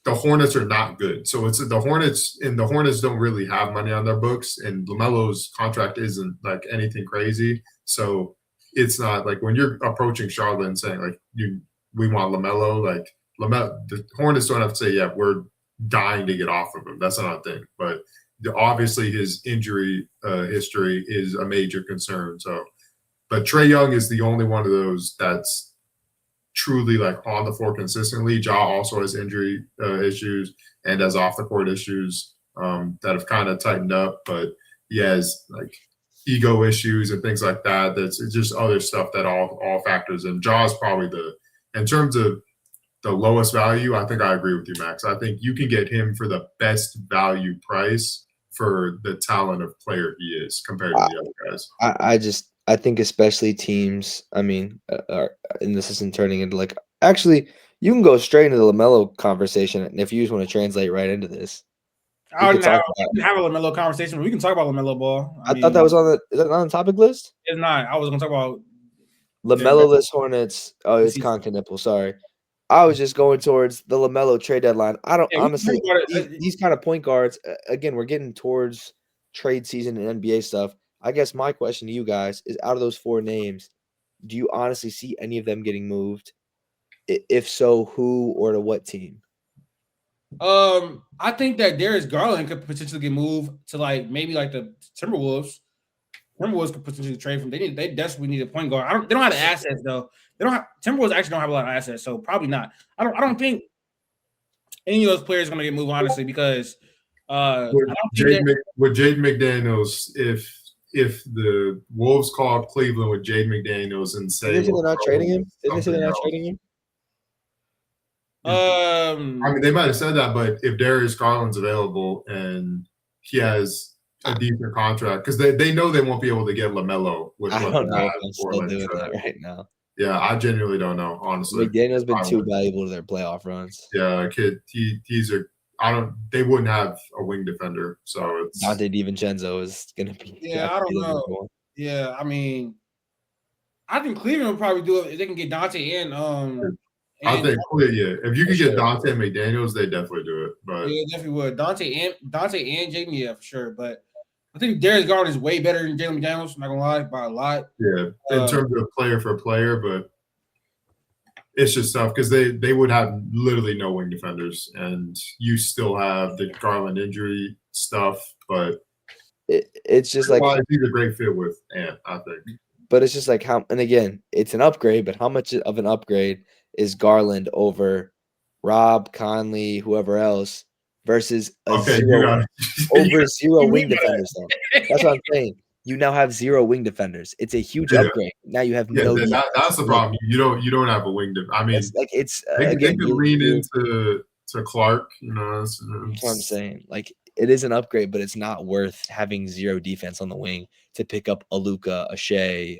the Hornets are not good. So it's the Hornets, and the Hornets don't really have money on their books, and LaMelo's contract isn't like anything crazy. So it's not like when you're approaching Charlotte and saying like we want LaMelo, like the Hornets don't have to say, yeah, we're dying to get off of him. That's not a thing. But obviously his injury history is a major concern. So, but Trae Young is the only one of those that's truly like on the floor consistently. Ja also has injury issues and has off the court issues that have kind of tightened up, but he has like ego issues and things like that. It's just other stuff that all factors in. Ja is probably in terms of the lowest value, I think I agree with you, Max. I think you can get him for the best value price for the talent of player he is compared to the other guys. I think especially teams, I mean, and this isn't turning into like, actually, you can go straight into the LaMelo conversation if you just want to translate right into this. I don't have a LaMelo conversation, but we can talk about LaMelo Ball. I thought that was on the topic list? It's not. I was going to talk about LaMelo-less Hornets. Oh, it's Kon Knueppel. Sorry. I was just going towards the LaMelo trade deadline. I don't honestly these kind of point guards. Again, we're getting towards trade season and NBA stuff. I guess my question to you guys is: out of those 4 names, do you honestly see any of them getting moved? If so, who or to what team? I think that Darius Garland could potentially get moved to like maybe like the Timberwolves. Timberwolves could potentially trade from. They desperately need a point guard. They don't have the assets though. Timberwolves actually don't have a lot of assets, so probably not. I don't think any of those players are going to get moved honestly because with Jaden McDaniels, if the Wolves call Cleveland with Jaden McDaniels and say they're not trading him, didn't they say they're not trading him? I mean, they might have said that, but if Darius Garland's available and he has a decent contract, because they know they won't be able to get LaMelo with I don't know if I'm still doing that right now. Yeah, I genuinely don't know, honestly. McDaniel's been too valuable to their playoff runs. Yeah, they wouldn't have a wing defender, so it's Dante DiVincenzo is gonna be. Yeah, I don't know. Yeah, I mean, I think Cleveland would probably do it if they can get Dante and I think if you could get Dante and McDaniels, they definitely do it. But yeah, definitely would. Dante and Jaden, yeah, for sure. But I think Darius Garland is way better than Jalen McDaniels. I'm not gonna lie, by a lot. Yeah, in terms of player for player, but it's just tough because they would have literally no wing defenders, and you still have the Garland injury stuff. But it's just like he's a great fit with Ant, I think. But it's just like how, and again, it's an upgrade. But how much of an upgrade is Garland over Rob, Conley, whoever else, versus zero wing defenders? Though that's what I'm saying. You now have 0 wing defenders. It's a huge upgrade. Now you have no. That's the problem. You don't have a wing defender. I mean, they can lean into Clark. You know, that's what I'm saying. Like it is an upgrade, but it's not worth having 0 defense on the wing to pick up a Luka, a Shea,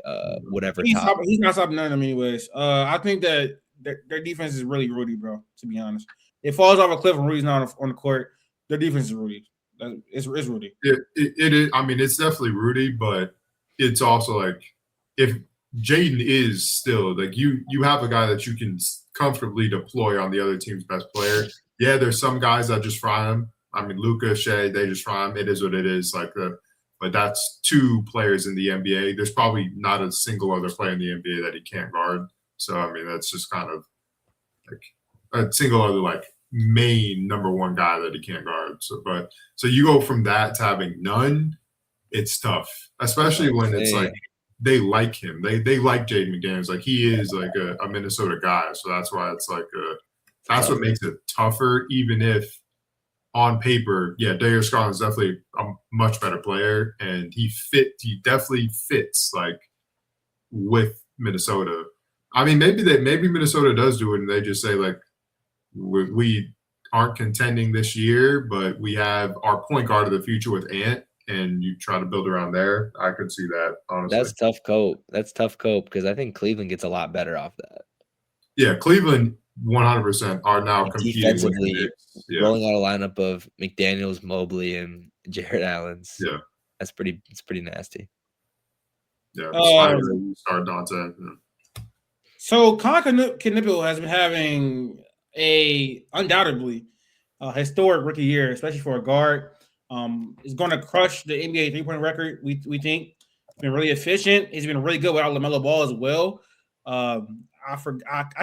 whatever. He's not stopping none of them anyways. I think that their defense is really Rudy, bro. To be honest, it falls off a cliff when Rudy's not on the court. Their defense is Rudy. It's Rudy. It is. I mean, it's definitely Rudy, but it's also like if Jaden is still like you have a guy that you can comfortably deploy on the other team's best player. Yeah, there's some guys that just fry him. I mean, Luka, Shea, they just fry him. It is what it is. But that's 2 players in the NBA. There's probably not a single other player in the NBA that he can't guard. So I mean, that's just kind of like a single other like main number 1 guy that he can't guard. So you go from that to having none. It's tough, especially when it's like they like him. They like Jaden McDaniels. Like he is like a Minnesota guy. So that's why it's like that's what makes it tougher. Even if on paper, yeah, Darius Garland is definitely a much better player, and he definitely fits like with Minnesota. I mean, maybe Minnesota does do it, and they just say like, we aren't contending this year, but we have our point guard of the future with Ant, and you try to build around there. I could see that, honestly. That's tough cope because I think Cleveland gets a lot better off that. Yeah, Cleveland 100% are now competing defensively, rolling out a lineup of McDaniels, Mobley, and Jared Allen. Yeah, it's pretty nasty. Yeah, start Dante. Yeah. So Kon Knueppel has been having undoubtedly historic rookie year, especially for a guard. Is going to crush the NBA 3-point record. We think he's been really efficient. He's been really good without LaMelo Ball as well. I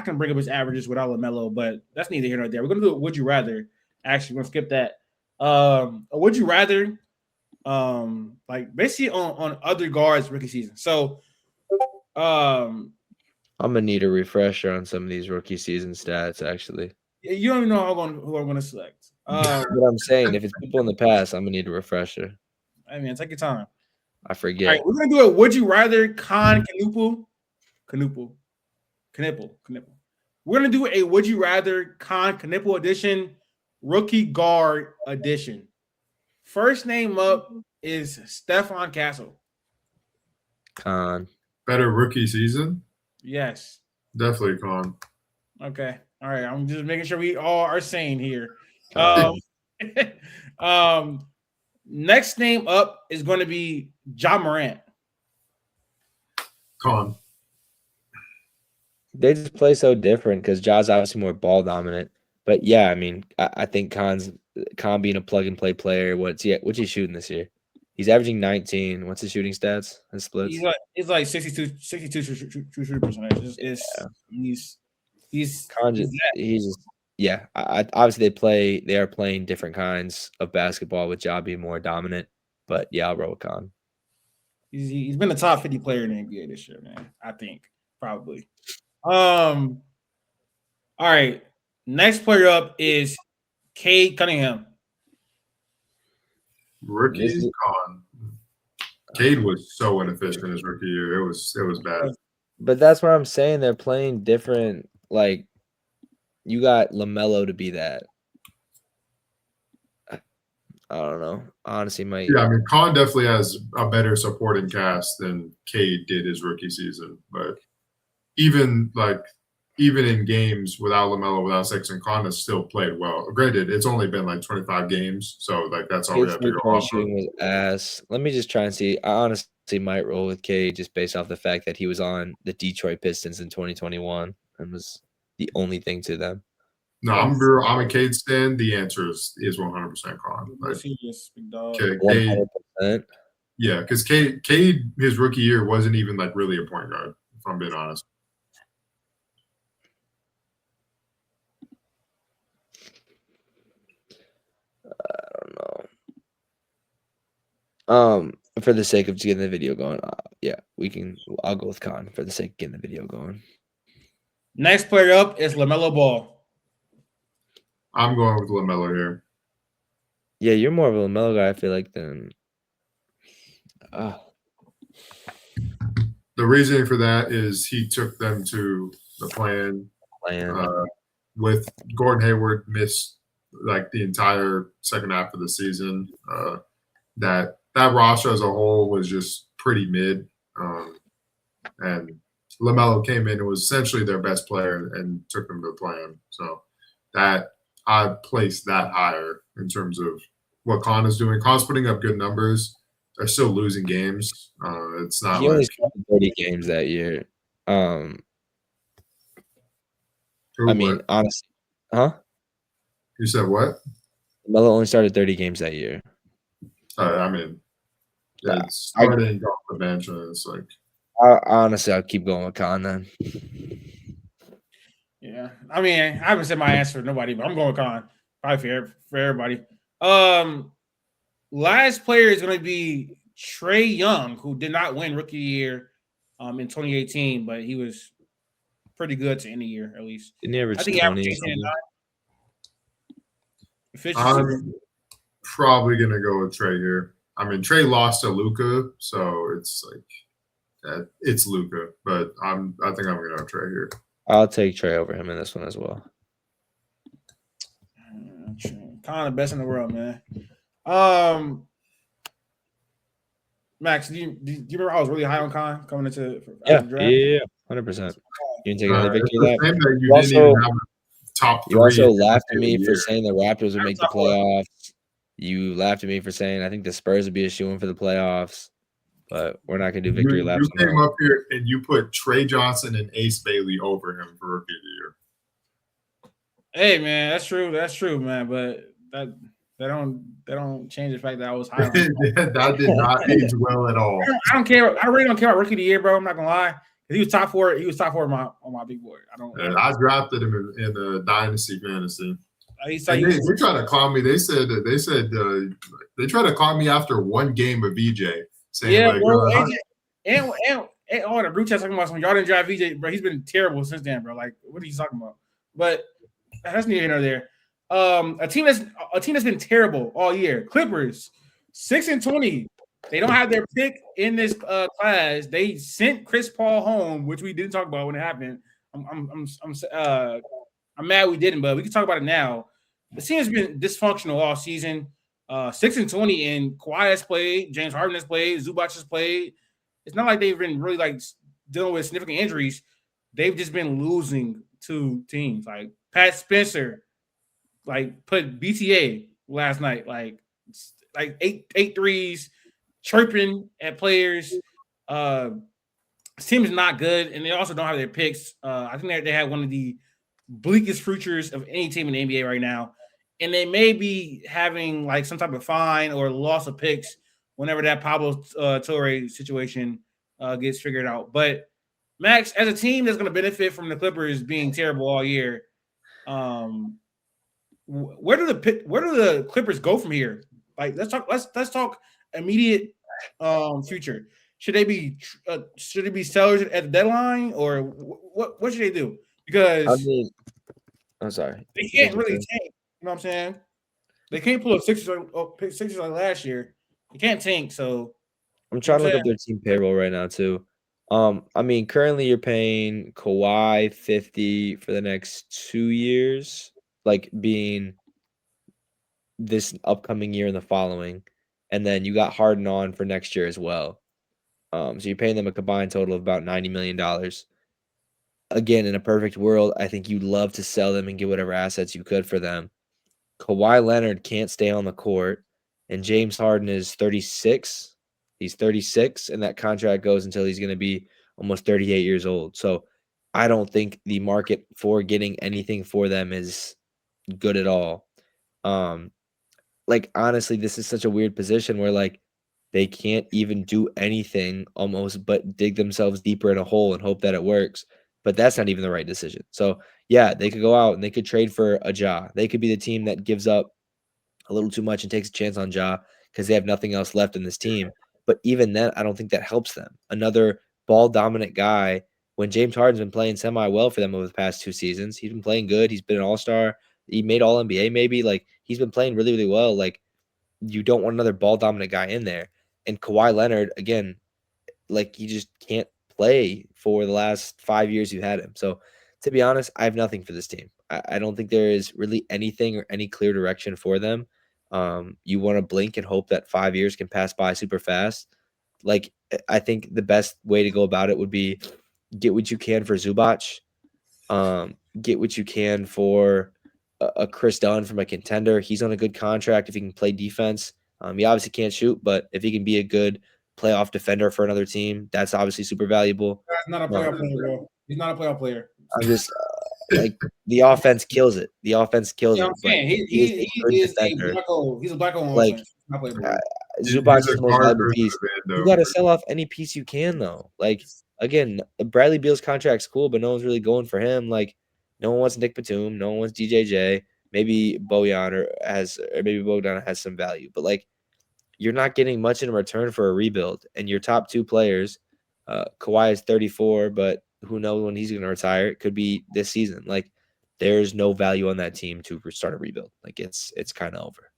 can bring up his averages without LaMelo, but that's neither here nor there. We're gonna do it. Would you rather? Actually, we're gonna skip that. Would you rather? Like basically on other guards rookie season. So, I'm gonna need a refresher on some of these rookie season stats. Actually, you don't even know who I'm gonna select. what I'm saying, if it's people in the past, I'm gonna need a refresher. I mean, take your time. I forget. All right, we're gonna do it. Would you rather? Kon Knueppel. We're gonna do a Would you rather Kon Knueppel edition, rookie guard edition. First name up is Stephon Castle. Kon. Better rookie season? Yes. Definitely Kon. Okay. All right. I'm just making sure we all are sane here. Next name up is going to be Ja Morant. Kon. They just play so different because Ja's obviously more ball dominant. But yeah, I mean, I think Kon being a plug and play player. What's he shooting this year? He's averaging 19. What's his shooting stats? His splits? He's like 62 shooting percentage. He's just yeah. Obviously they are playing different kinds of basketball with Ja being more dominant. But yeah, I'll roll with Kon. He's been a top 50 player in the NBA this year, man. I think probably. All right. Next player up is Cade Cunningham. Rookie Kon. Cade was so inefficient his rookie year. It was bad. But that's what I'm saying. They're playing different. Like, you got LaMelo to be that. I don't know. Honestly, yeah, I mean, Kon definitely has a better supporting cast than Cade did his rookie season. But even in games without LaMelo, without Sexton, Kon has still played well. Granted, it's only been like 25 games, so like that's all we have to go off shooting was ass. Let me just try and see. I honestly might roll with Cade just based off the fact that he was on the Detroit Pistons in 2021 and was the only thing to them. No, I'm a Cade stan. The answer is 100% Kon. Cade, 100%. Yeah, because Cade, his rookie year wasn't even like really a point guard, if I'm being honest. For the sake of just getting the video going, yeah, I'll go with Kon for the sake of getting the video going. Next player up is LaMelo Ball. I'm going with LaMelo here. Yeah, you're more of a LaMelo guy, I feel like, than. The reasoning for that is he took them to the plan. With Gordon Hayward missed like the entire second half of the season. That roster as a whole was just pretty mid. And LaMelo came in and was essentially their best player and took them to the plan. So that I place that higher in terms of what Kon is doing. Kon's putting up good numbers. They're still losing games. It's not he only started 30 games that year. I mean, honestly, huh? You said what? LaMelo only started 30 games that year. I mean, it's starting off the bench, and it's like. Honestly, I'll keep going with Kon then. Yeah, I mean, I haven't said my answer to nobody, but I'm going with Kon. Probably for everybody. Last player is going to be Trae Young, who did not win rookie year in 2018, but he was pretty good to end the year at least. Didn't he average 20 or something? I'm probably going to go with Trae here. I mean, Trae lost to Luka, so it's like it's Luka, but I think I'm going to have Trae here. I'll take Trae over him in this one as well. Kind of the best in the world, man. Max, do you remember I was really high on Kon coming into the draft? Yeah, 100%. You can take another victory lap. Top 3. You also laughed at me for saying the Raptors would make the playoffs. You laughed at me for saying I think the Spurs would be a shoo-in for the playoffs, but we're not going to do victory laps. You came up here and you put Trey Johnson and Ace Bailey over him for rookie of the year. Hey man, that's true. That's true, man. But that don't change the fact that I was high on him. That did not age well at all. I don't care. I really don't care about rookie of the year, bro. I'm not gonna lie. He was top 4. He was top 4 on my big board. I drafted him in the dynasty fantasy. They tried to call me. They said they tried to call me after one game of VJ, saying and all the group chat talking about some y'all didn't draft VJ, bro. He's been terrible since then, bro. Like, what are you talking about? But that's neither here nor there. A team that's been terrible all year. Clippers, 6-20. They don't have their pick in this class. They sent Chris Paul home, which we didn't talk about when it happened. I'm mad we didn't, but we can talk about it now. The team has been dysfunctional all season. 6-20, and Kawhi has played, James Harden has played, Zubac has played. It's not like they've been really like dealing with significant injuries. They've just been losing to teams. Like Pat Spencer, like put BTA last night, like eight threes, chirping at players. This team is not good, and they also don't have their picks. I think they have one of the bleakest futures of any team in the NBA right now. And they may be having like some type of fine or loss of picks whenever that Pablo Torre situation gets figured out. But Max, as a team that's going to benefit from the Clippers being terrible all year, where do the Clippers go from here? Like, let's talk immediate future. Should they be sellers at the deadline, or what should they do? Because I'm sorry, they can't really tank. You know what I'm saying? They can't pull up Sixers like last year. They can't tank. So I'm trying to look up their team payroll right now too. Currently you're paying Kawhi $50 for the next 2 years, like being this upcoming year and the following, and then you got Harden on for next year as well. So you're paying them a combined total of about $90 million. Again, in a perfect world, I think you'd love to sell them and get whatever assets you could for them. Kawhi Leonard can't stay on the court, and James Harden is 36. He's 36, and that contract goes until he's going to be almost 38 years old. So I don't think the market for getting anything for them is good at all. Honestly, this is such a weird position where, they can't even do anything almost but dig themselves deeper in a hole and hope that it works. But that's not even the right decision. So, yeah, they could go out and they could trade for a Ja. They could be the team that gives up a little too much and takes a chance on Ja because they have nothing else left in this team. But even then, I don't think that helps them. Another ball-dominant guy, when James Harden's been playing semi-well for them over the past 2 seasons, he's been playing good. He's been an all-star. He made All-NBA maybe. He's been playing really, really well. You don't want another ball-dominant guy in there. And Kawhi Leonard, again, he just can't play for the last 5 years you had him. So, to be honest, I have nothing for this team. I don't think there is really anything or any clear direction for them. You want to blink and hope that 5 years can pass by super fast. I think the best way to go about it would be get what you can for Zubac. Get what you can for a Chris Dunn from a contender. He's on a good contract if he can play defense. He obviously can't shoot, but if he can be a good playoff defender for another team, that's obviously super valuable. He's not a playoff player, bro. He's not a playoff player. I'm just the offense kills it. The offense kills it. I'm saying he is a black hole. He's a black hole. Zubac is the most valuable piece. You got to sell off any piece you can, though. Again, Bradley Beal's contract's cool, but no one's really going for him. No one wants Nick Batum. No one wants DJJ. Maybe Bojan maybe Bogdan has some value, but you're not getting much in return for a rebuild. And your top 2 players, Kawhi is 34, but who knows when he's going to retire? It could be this season. There's no value on that team to start a rebuild. It's kind of over.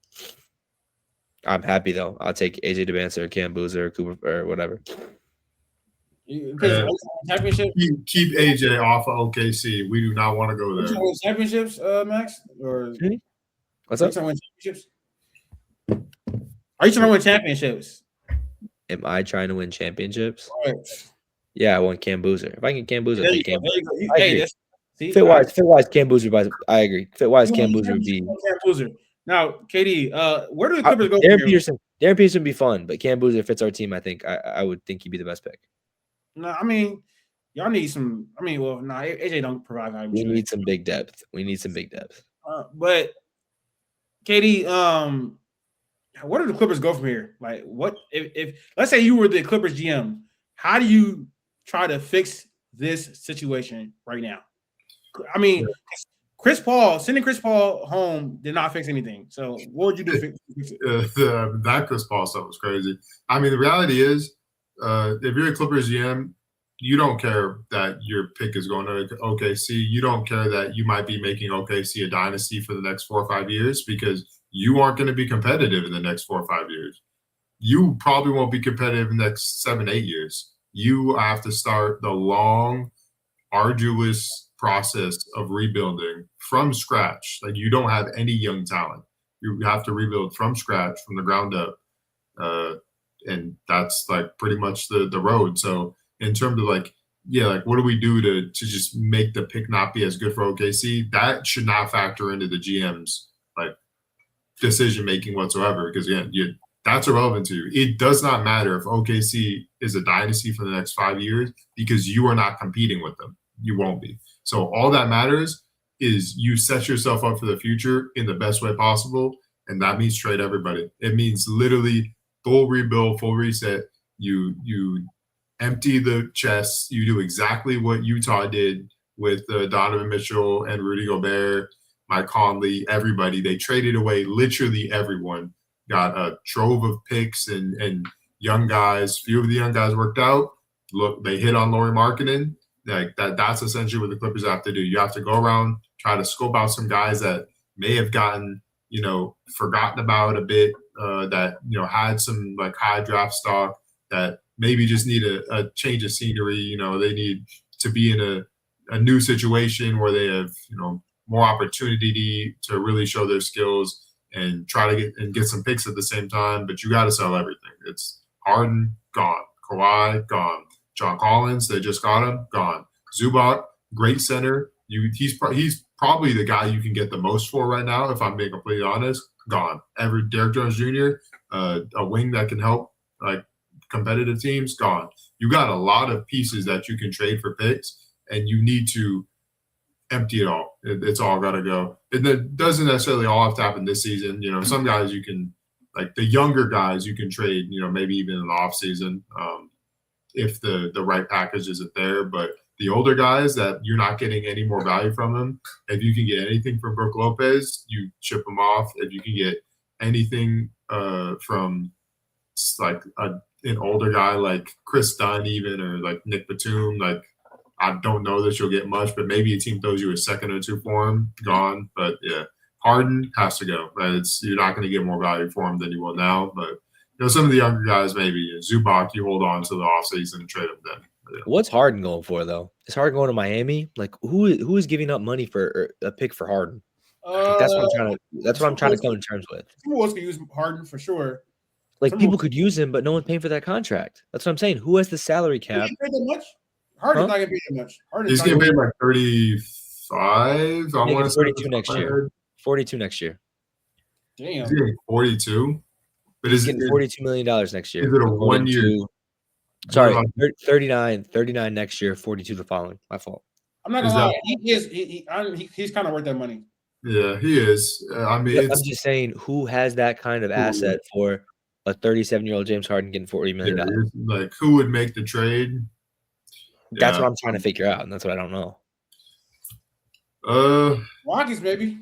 I'm happy though. I'll take AJ DeBancer, or Cam Boozer, or Cooper, or whatever. Keep AJ off of OKC. We do not want to go there. Championships, Max? Or what's up? Championships? Are you trying to win championships? Am I trying to win championships? Right. Yeah, I want Cam Boozer. If I can get Cam Boozer, I take Cam Boozer. Fit-wise, Cam Boozer. I agree. Fit-wise, Cam Boozer would be. Cam Boozer. Now, KD, where do the Clippers go? Darren Peterson would be fun, but Cam Boozer fits our team. I think I would think he'd be the best pick. No, y'all need some. AJ don't provide value. We need some big depth. But KD, where do the Clippers go from here? Like, what if let's say you were the Clippers GM? How do you try to fix this situation right now? I mean, sending Chris Paul home did not fix anything. So, what would you do to fix it? That Chris Paul stuff was crazy. I mean, the reality is, if you're a Clippers GM, you don't care that your pick is going to OKC. You don't care that you might be making OKC a dynasty for the next 4 or 5 years because you aren't going to be competitive in the next 4 or 5 years. You probably won't be competitive in the next 7, 8 years. You have to start the long, arduous process of rebuilding from scratch. Like, you don't have any young talent. You have to rebuild from scratch, from the ground up. And that's like pretty much the road. So in terms of like what do we do to just make the pick not be as good for OKC? That should not factor into the GM's like decision making whatsoever. Because again, that's irrelevant to you. It does not matter if OKC is a dynasty for the next 5 years because you are not competing with them. You won't be. So all that matters is you set yourself up for the future in the best way possible, and that means trade everybody. It means literally full rebuild, full reset. You empty the chest. You do exactly what Utah did with Donovan Mitchell and Rudy Gobert, Mike Conley, everybody. They traded away literally everyone. Got a trove of picks and young guys. Few of the young guys worked out. Look, they hit on Lauri Markkanen. Like that's essentially what the Clippers have to do. You have to go around, try to scope out some guys that may have gotten, forgotten about a bit, that, had some like high draft stock that maybe just need a change of scenery. They need to be in a new situation where they have, more opportunity to really show their skills and try to get some picks at the same time. But you got to sell everything. It's Harden, gone. Kawhi, gone. John Collins, they just got him, gone. Zubac, great center. He's probably the guy you can get the most for right now, if I'm being completely honest, gone. Derrick Jones Jr., a wing that can help like competitive teams, gone. You got a lot of pieces that you can trade for picks, and you need to empty it all. It's all got to go. It doesn't necessarily all have to happen this season. Some guys you can, like the younger guys, you can trade, maybe even in the off season. If the right package isn't there. But the older guys that you're not getting any more value from them, if you can get anything from Brook Lopez, you ship them off. If you can get anything from like an older guy like Chris Dunn even, or like Nick Batum, like I don't know that you'll get much, but maybe a team throws you a second or two for him, gone. But yeah, Harden has to go. You're not going to get more value for him than you will now, but some of the younger guys, maybe Zubac, you hold on to the offseason and trade him then. Yeah. What's Harden going for, though? Is Harden going to Miami? Like, who is giving up money for a pick for Harden? Like, that's what I'm trying to come to terms with. Who else can use Harden for sure? Like, people could use him, but no one's paying for that contract. That's what I'm saying. Who has the salary cap? That much? Harden's not going to pay that much. He's going to pay like 35. I want to 42 next year. 42 next year. Damn. He's getting 42. But he's getting $42 million next year. Is it a 1 year? Sorry, 39 next year, 42 the following. My fault. I'm not gonna lie. He's kind of worth that money. Yeah, he is. I'm just saying, who has that kind of asset for a 37-year-old James Harden getting $40 million? Like, who would make the trade? That's what I'm trying to figure out, and that's what I don't know. Rockets, maybe.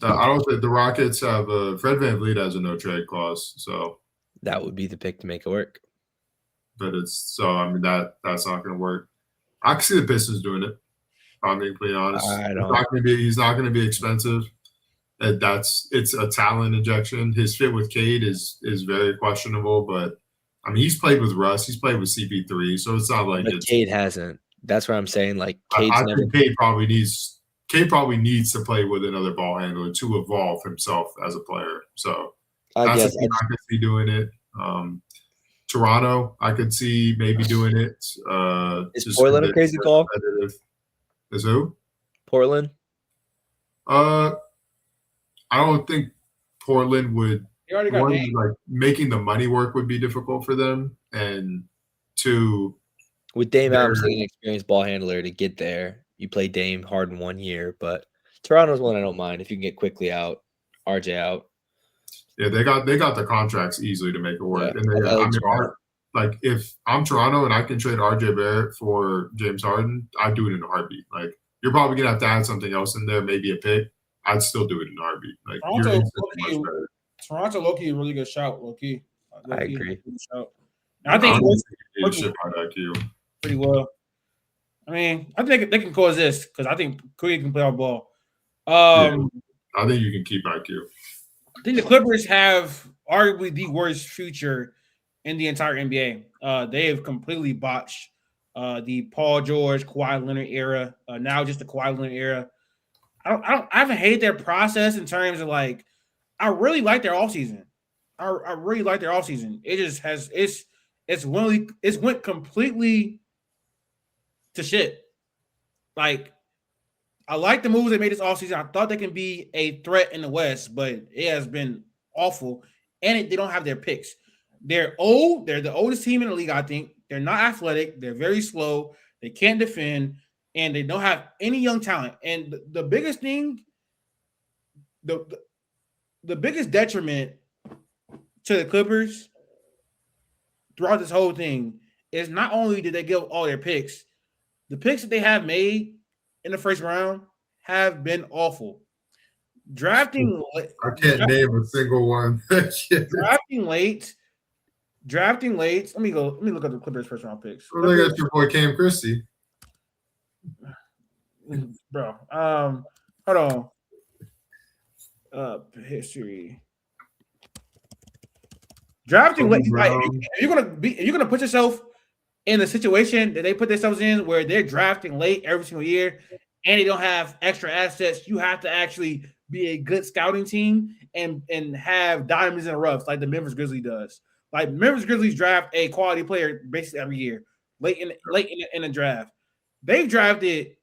I don't think the Rockets have Fred VanVleet has a no trade clause, so that would be the pick to make it work. But that's not going to work. I can see the Pistons doing it. I'm being completely honest. He's not going to be expensive. It's a talent injection. His fit with Cade is very questionable, but I mean he's played with Russ, he's played with CP3, so it's not like Cade hasn't. That's what I'm saying. Like I think Cade probably needs to play with another ball handler to evolve himself as a player. So I could see doing it. Toronto, I could see maybe doing it. Is Portland a crazy call? Is who? Portland? I don't think Portland would. Like making the money work would be difficult for them, and two, with Dame obviously an experienced ball handler to get there. You play Dame Harden 1 year, but Toronto's one I don't mind if you can get quickly out, RJ out. Yeah, they got the contracts easily to make it work. Yeah, And I like like if I'm Toronto and I can trade RJ Barrett for James Harden, I'd do it in a heartbeat. Like you're probably gonna have to add something else in there, maybe a pick. I'd still do it in a heartbeat. Like you're instantly much better. Toronto low-key a really good shout, low-key. I agree. I think he pretty well. I mean, I think they can coexist because I think Curry can play our ball. I think you can keep IQ. I think the Clippers have arguably the worst future in the entire NBA. They have completely botched the Paul George, Kawhi Leonard era. Now just the Kawhi Leonard era. I haven't hated their process in terms of like. I really like their offseason. I really like their offseason. It just has it's went completely to shit. Like I like the moves they made this offseason. I thought they can be a threat in the West, but it has been awful. And they don't have their picks. They're old. They're the oldest team in the league, I think. They're not athletic. They're very slow. They can't defend, and they don't have any young talent. And the biggest thing, the biggest detriment to the Clippers throughout this whole thing is not only did they give all their picks, the picks that they have made in the first round have been awful. Drafting, I can't name a single one. Drafting late. Let me look at the Clippers first round picks. Well, they got your boy Cam Christie, bro. Hold on. History. Drafting late. Like, if you're gonna put yourself in a situation that they put themselves in where they're drafting late every single year and they don't have extra assets, you have to actually be a good scouting team and have diamonds in the roughs like the Memphis Grizzlies does. Like Memphis Grizzlies draft a quality player basically every year, late in the draft. They've drafted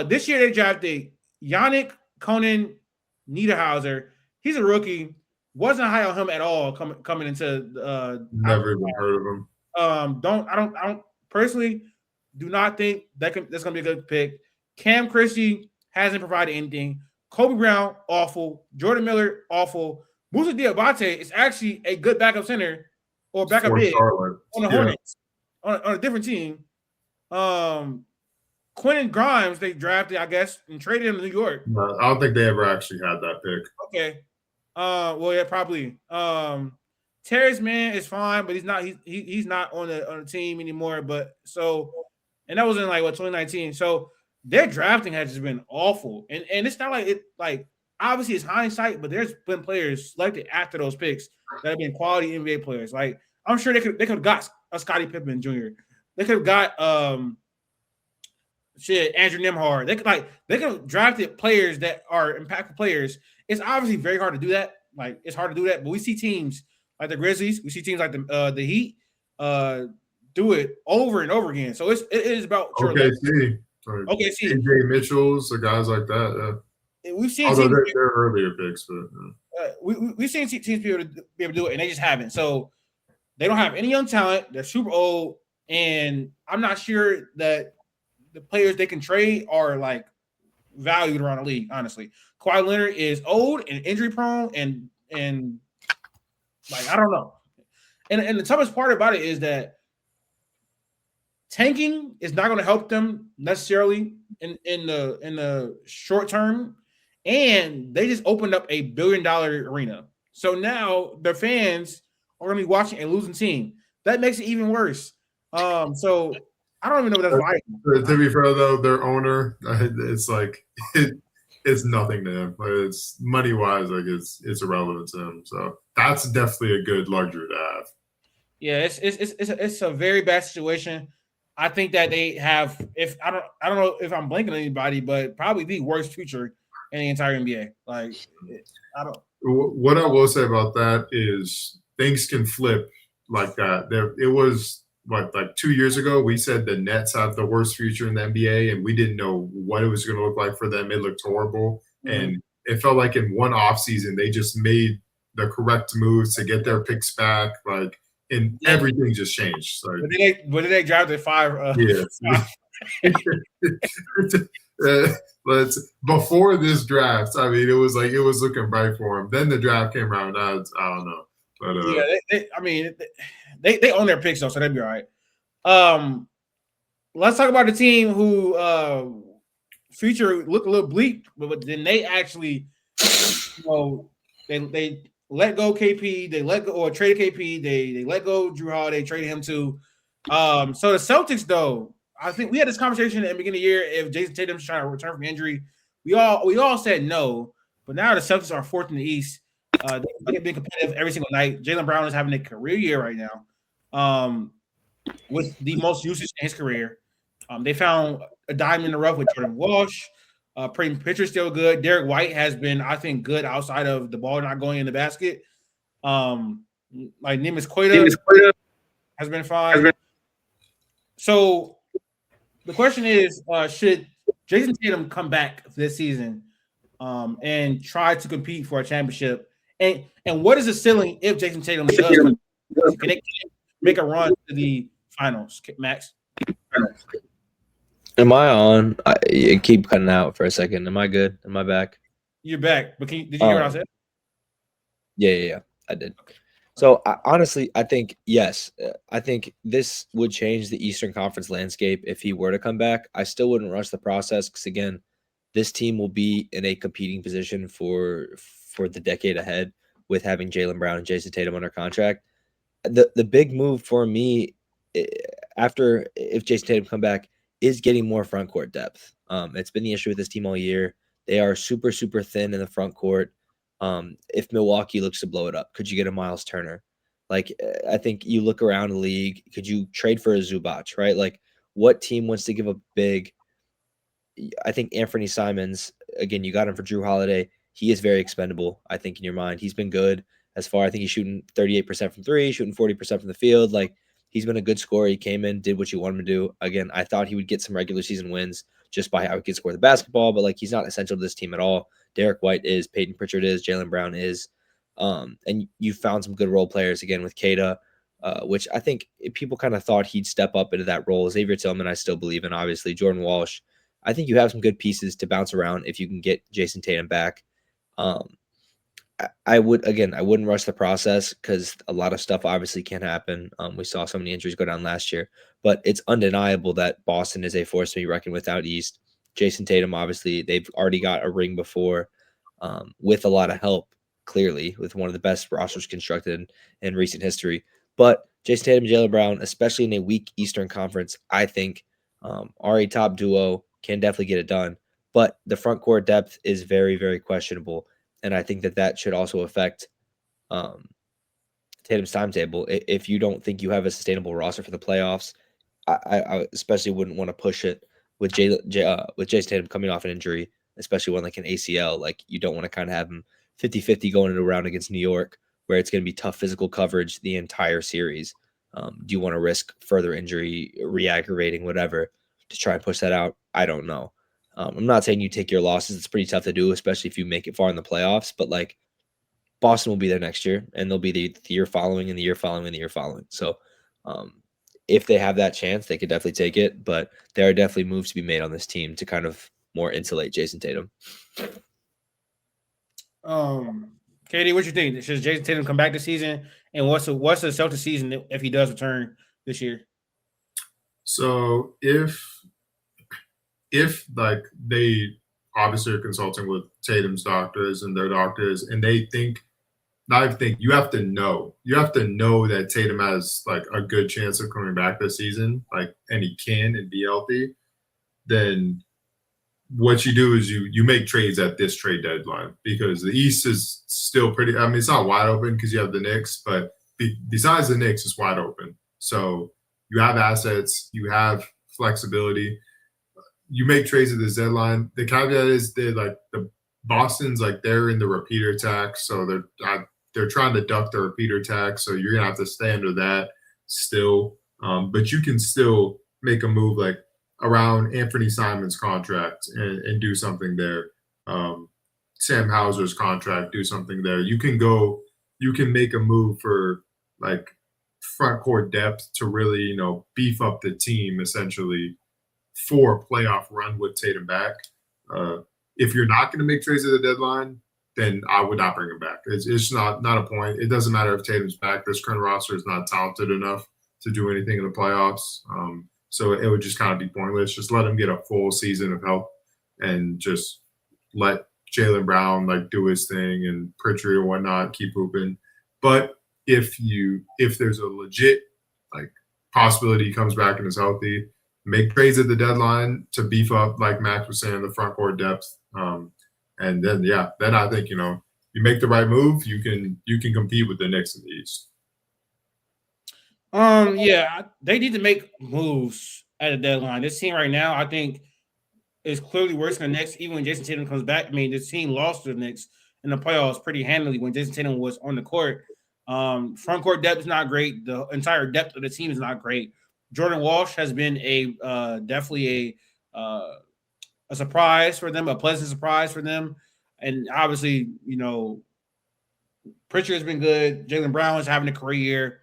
this year. They drafted Yannick Conan Niederhauser. He's a rookie. Wasn't high on him at all coming into. Never even heard of him. I don't personally do not think that's gonna be a good pick. Cam Christie hasn't provided anything. Kobe Brown, awful. Jordan Miller, awful. Musa Diabate is actually a good backup center or backup big on the Hornets on a different team. Quentin Grimes they drafted, I guess, and traded him to New York. No, I don't think they ever actually had that pick. Okay. Well, yeah, probably. Terrence Mann is fine, but he's not on the team anymore. But and that was in 2019. So their drafting has just been awful, and it's not like it obviously it's hindsight, but there's been players selected after those picks that have been quality NBA players. Like I'm sure they could have got a Scottie Pippen Jr. They could have got Andrew Nembhard. They could have drafted players that are impactful players. It's obviously very hard to do that. Like it's hard to do that, but we see teams like the Grizzlies, we see teams like the Heat do it over and over again. So it is about OKC. OKC. AJ Mitchell's, the guys like that. We've seen although they're earlier picks, but we've seen teams be able to do it, and they just haven't. So they don't have any young talent. They're super old, and I'm not sure that the players they can trade are valued around the league. Honestly, Kawhi Leonard is old and injury prone, and I don't know. And the toughest part about it is that tanking is not going to help them necessarily in the short term. And they just opened up a $1 billion arena. So now their fans are going to be watching a losing team. That makes it even worse. So I don't even know what that's like. To be fair, though, their owner, it's it's nothing to him. It's money-wise, it's irrelevant to him. So that's definitely a good luxury to have. Yeah, it's a very bad situation. I think that they have, if I don't know if I'm blanking on anybody, but probably the worst future in the entire NBA. What I will say about that is things can flip like that. It was like 2 years ago, we said the Nets have the worst future in the NBA, and we didn't know what it was going to look like for them. It looked horrible, and it felt like in one offseason they just made the correct moves to get their picks back. And everything just changed. But did they draft at 5? Yeah. Before this draft, I mean, it was looking bright for him. Then the draft came around. Now I don't know, but they own their picks though, so they'll be all right. Let's talk about the team who future looked a little bleak, but then they actually, they let go KP, they let go or traded KP, they let go Drew Holiday, traded him too. So the Celtics though. I think we had this conversation at the beginning of the year. If Jayson Tatum's trying to return from injury, we all said no. But now the Celtics are fourth in the East. They've been competitive every single night. Jaylen Brown is having a career year right now, with the most usage in his career. They found a diamond in the rough with Jordan Walsh. Peyton Pritchard's still good. Derek White has been, I think, good outside of the ball not going in the basket. Like Neemias Queta has been fine. So the question is, should Jayson Tatum come back this season and try to compete for a championship? And what is the ceiling if Jayson Tatum does? Can it make a run to the finals, Max? Am I on? You keep cutting out for a second. Am I good? Am I back? You're back. But did you hear what I said? Yeah, I did. So honestly, I think yes. I think this would change the Eastern Conference landscape if he were to come back. I still wouldn't rush the process because again, this team will be in a competing position for the decade ahead with having Jaylen Brown and Jayson Tatum under contract. The big move for me after if Jayson Tatum come back is getting more front court depth. It's been the issue with this team all year. They are super, super thin in the front court. If Milwaukee looks to blow it up, could you get a Miles Turner? Like, I think you look around the league, could you trade for a Zubac, right? Like, what team wants to give a big? I think Anthony Simons, again, you got him for Drew Holiday. He is very expendable, I think, in your mind. He's been good as far. I think he's shooting 38% from three, shooting 40% from the field. Like, he's been a good scorer. He came in, did what you want him to do. Again, I thought he would get some regular season wins just by how he could score the basketball, but like he's not essential to this team at all. Derek White is, Peyton Pritchard is, Jaylen Brown is. And you found some good role players again with Queta, which I think people kind of thought he'd step up into that role. Xavier Tillman, I still believe in, obviously. Jordan Walsh. I think you have some good pieces to bounce around if you can get Jayson Tatum back. I wouldn't rush the process because a lot of stuff obviously can happen. We saw so many injuries go down last year, but it's undeniable that Boston is a force to be reckoned with out East. Jayson Tatum, obviously, they've already got a ring before with a lot of help, clearly, with one of the best rosters constructed in recent history. But Jayson Tatum and Jaylen Brown, especially in a weak Eastern Conference, I think are a top duo, can definitely get it done. But the front court depth is very, very questionable. And I think that should also affect Tatum's timetable. If you don't think you have a sustainable roster for the playoffs, I especially wouldn't want to push it with Jayson Tatum coming off an injury, especially one like an ACL. Like, you don't want to kind of have him 50-50 going into a round against New York, where it's going to be tough physical coverage the entire series. Do you want to risk further injury, re-aggravating, whatever, to try and push that out? I don't know. I'm not saying you take your losses. It's pretty tough to do, especially if you make it far in the playoffs. But, like, Boston will be there next year, and they'll be the year following and the year following and the year following. So if they have that chance, they could definitely take it. But there are definitely moves to be made on this team to kind of more insulate Jayson Tatum. Katie, what you think? Should Jayson Tatum come back this season? And what's the Celtics season if he does return this year? So if like they obviously are consulting with Tatum's doctors and their doctors, and they think, you have to know that Tatum has like a good chance of coming back this season, like, and he can and be healthy, then what you do is you make trades at this trade deadline, because the East is still pretty, I mean, it's not wide open because you have the Knicks, but besides the Knicks, it's wide open. So you have assets, you have flexibility. You make trades at this deadline. The caveat is the Boston's like they're in the repeater tax, so they're trying to duck the repeater tax. So you're gonna have to stay under that still. But you can still make a move like around Anthony Simon's contract and do something there. Sam Hauser's contract, do something there. You can make a move for like front court depth to really beef up the team essentially. for a playoff run with Tatum back. If you're not going to make trades at the deadline, then I would not bring him back. It's not a point. It doesn't matter if Tatum's back. This current roster is not talented enough to do anything in the playoffs. So it would just kind of be pointless. Just let him get a full season of help and just let Jaylen Brown do his thing and Pritchard or whatnot, keep hooping. But if there's a legit possibility he comes back and is healthy, make trades at the deadline to beef up, like Max was saying, the front court depth. And then I think you make the right move, you can compete with the Knicks in the East. They need to make moves at the deadline. This team right now, I think, is clearly worse than the Knicks. Even when Jayson Tatum comes back, I mean, this team lost to the Knicks in the playoffs pretty handily when Jayson Tatum was on the court. Front court depth is not great. The entire depth of the team is not great. Jordan Walsh has been definitely a surprise for them, a pleasant surprise for them. And obviously, Pritchard has been good. Jaylen Brown is having a career year.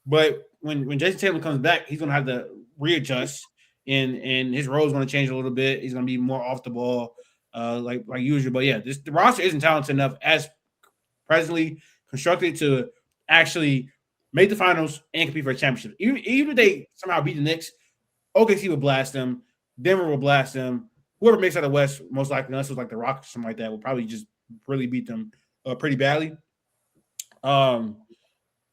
But when Jayson Tatum comes back, he's going to have to readjust, and his role is going to change a little bit. He's going to be more off the ball, like usual. But the roster isn't talented enough as presently constructed to actually make the finals and compete for a championship. Even if they somehow beat the Knicks, OKC would blast them. Denver will blast them. Whoever makes out of the West, most likely, unless it was like the Rockets or something like that, will probably just really beat them pretty badly.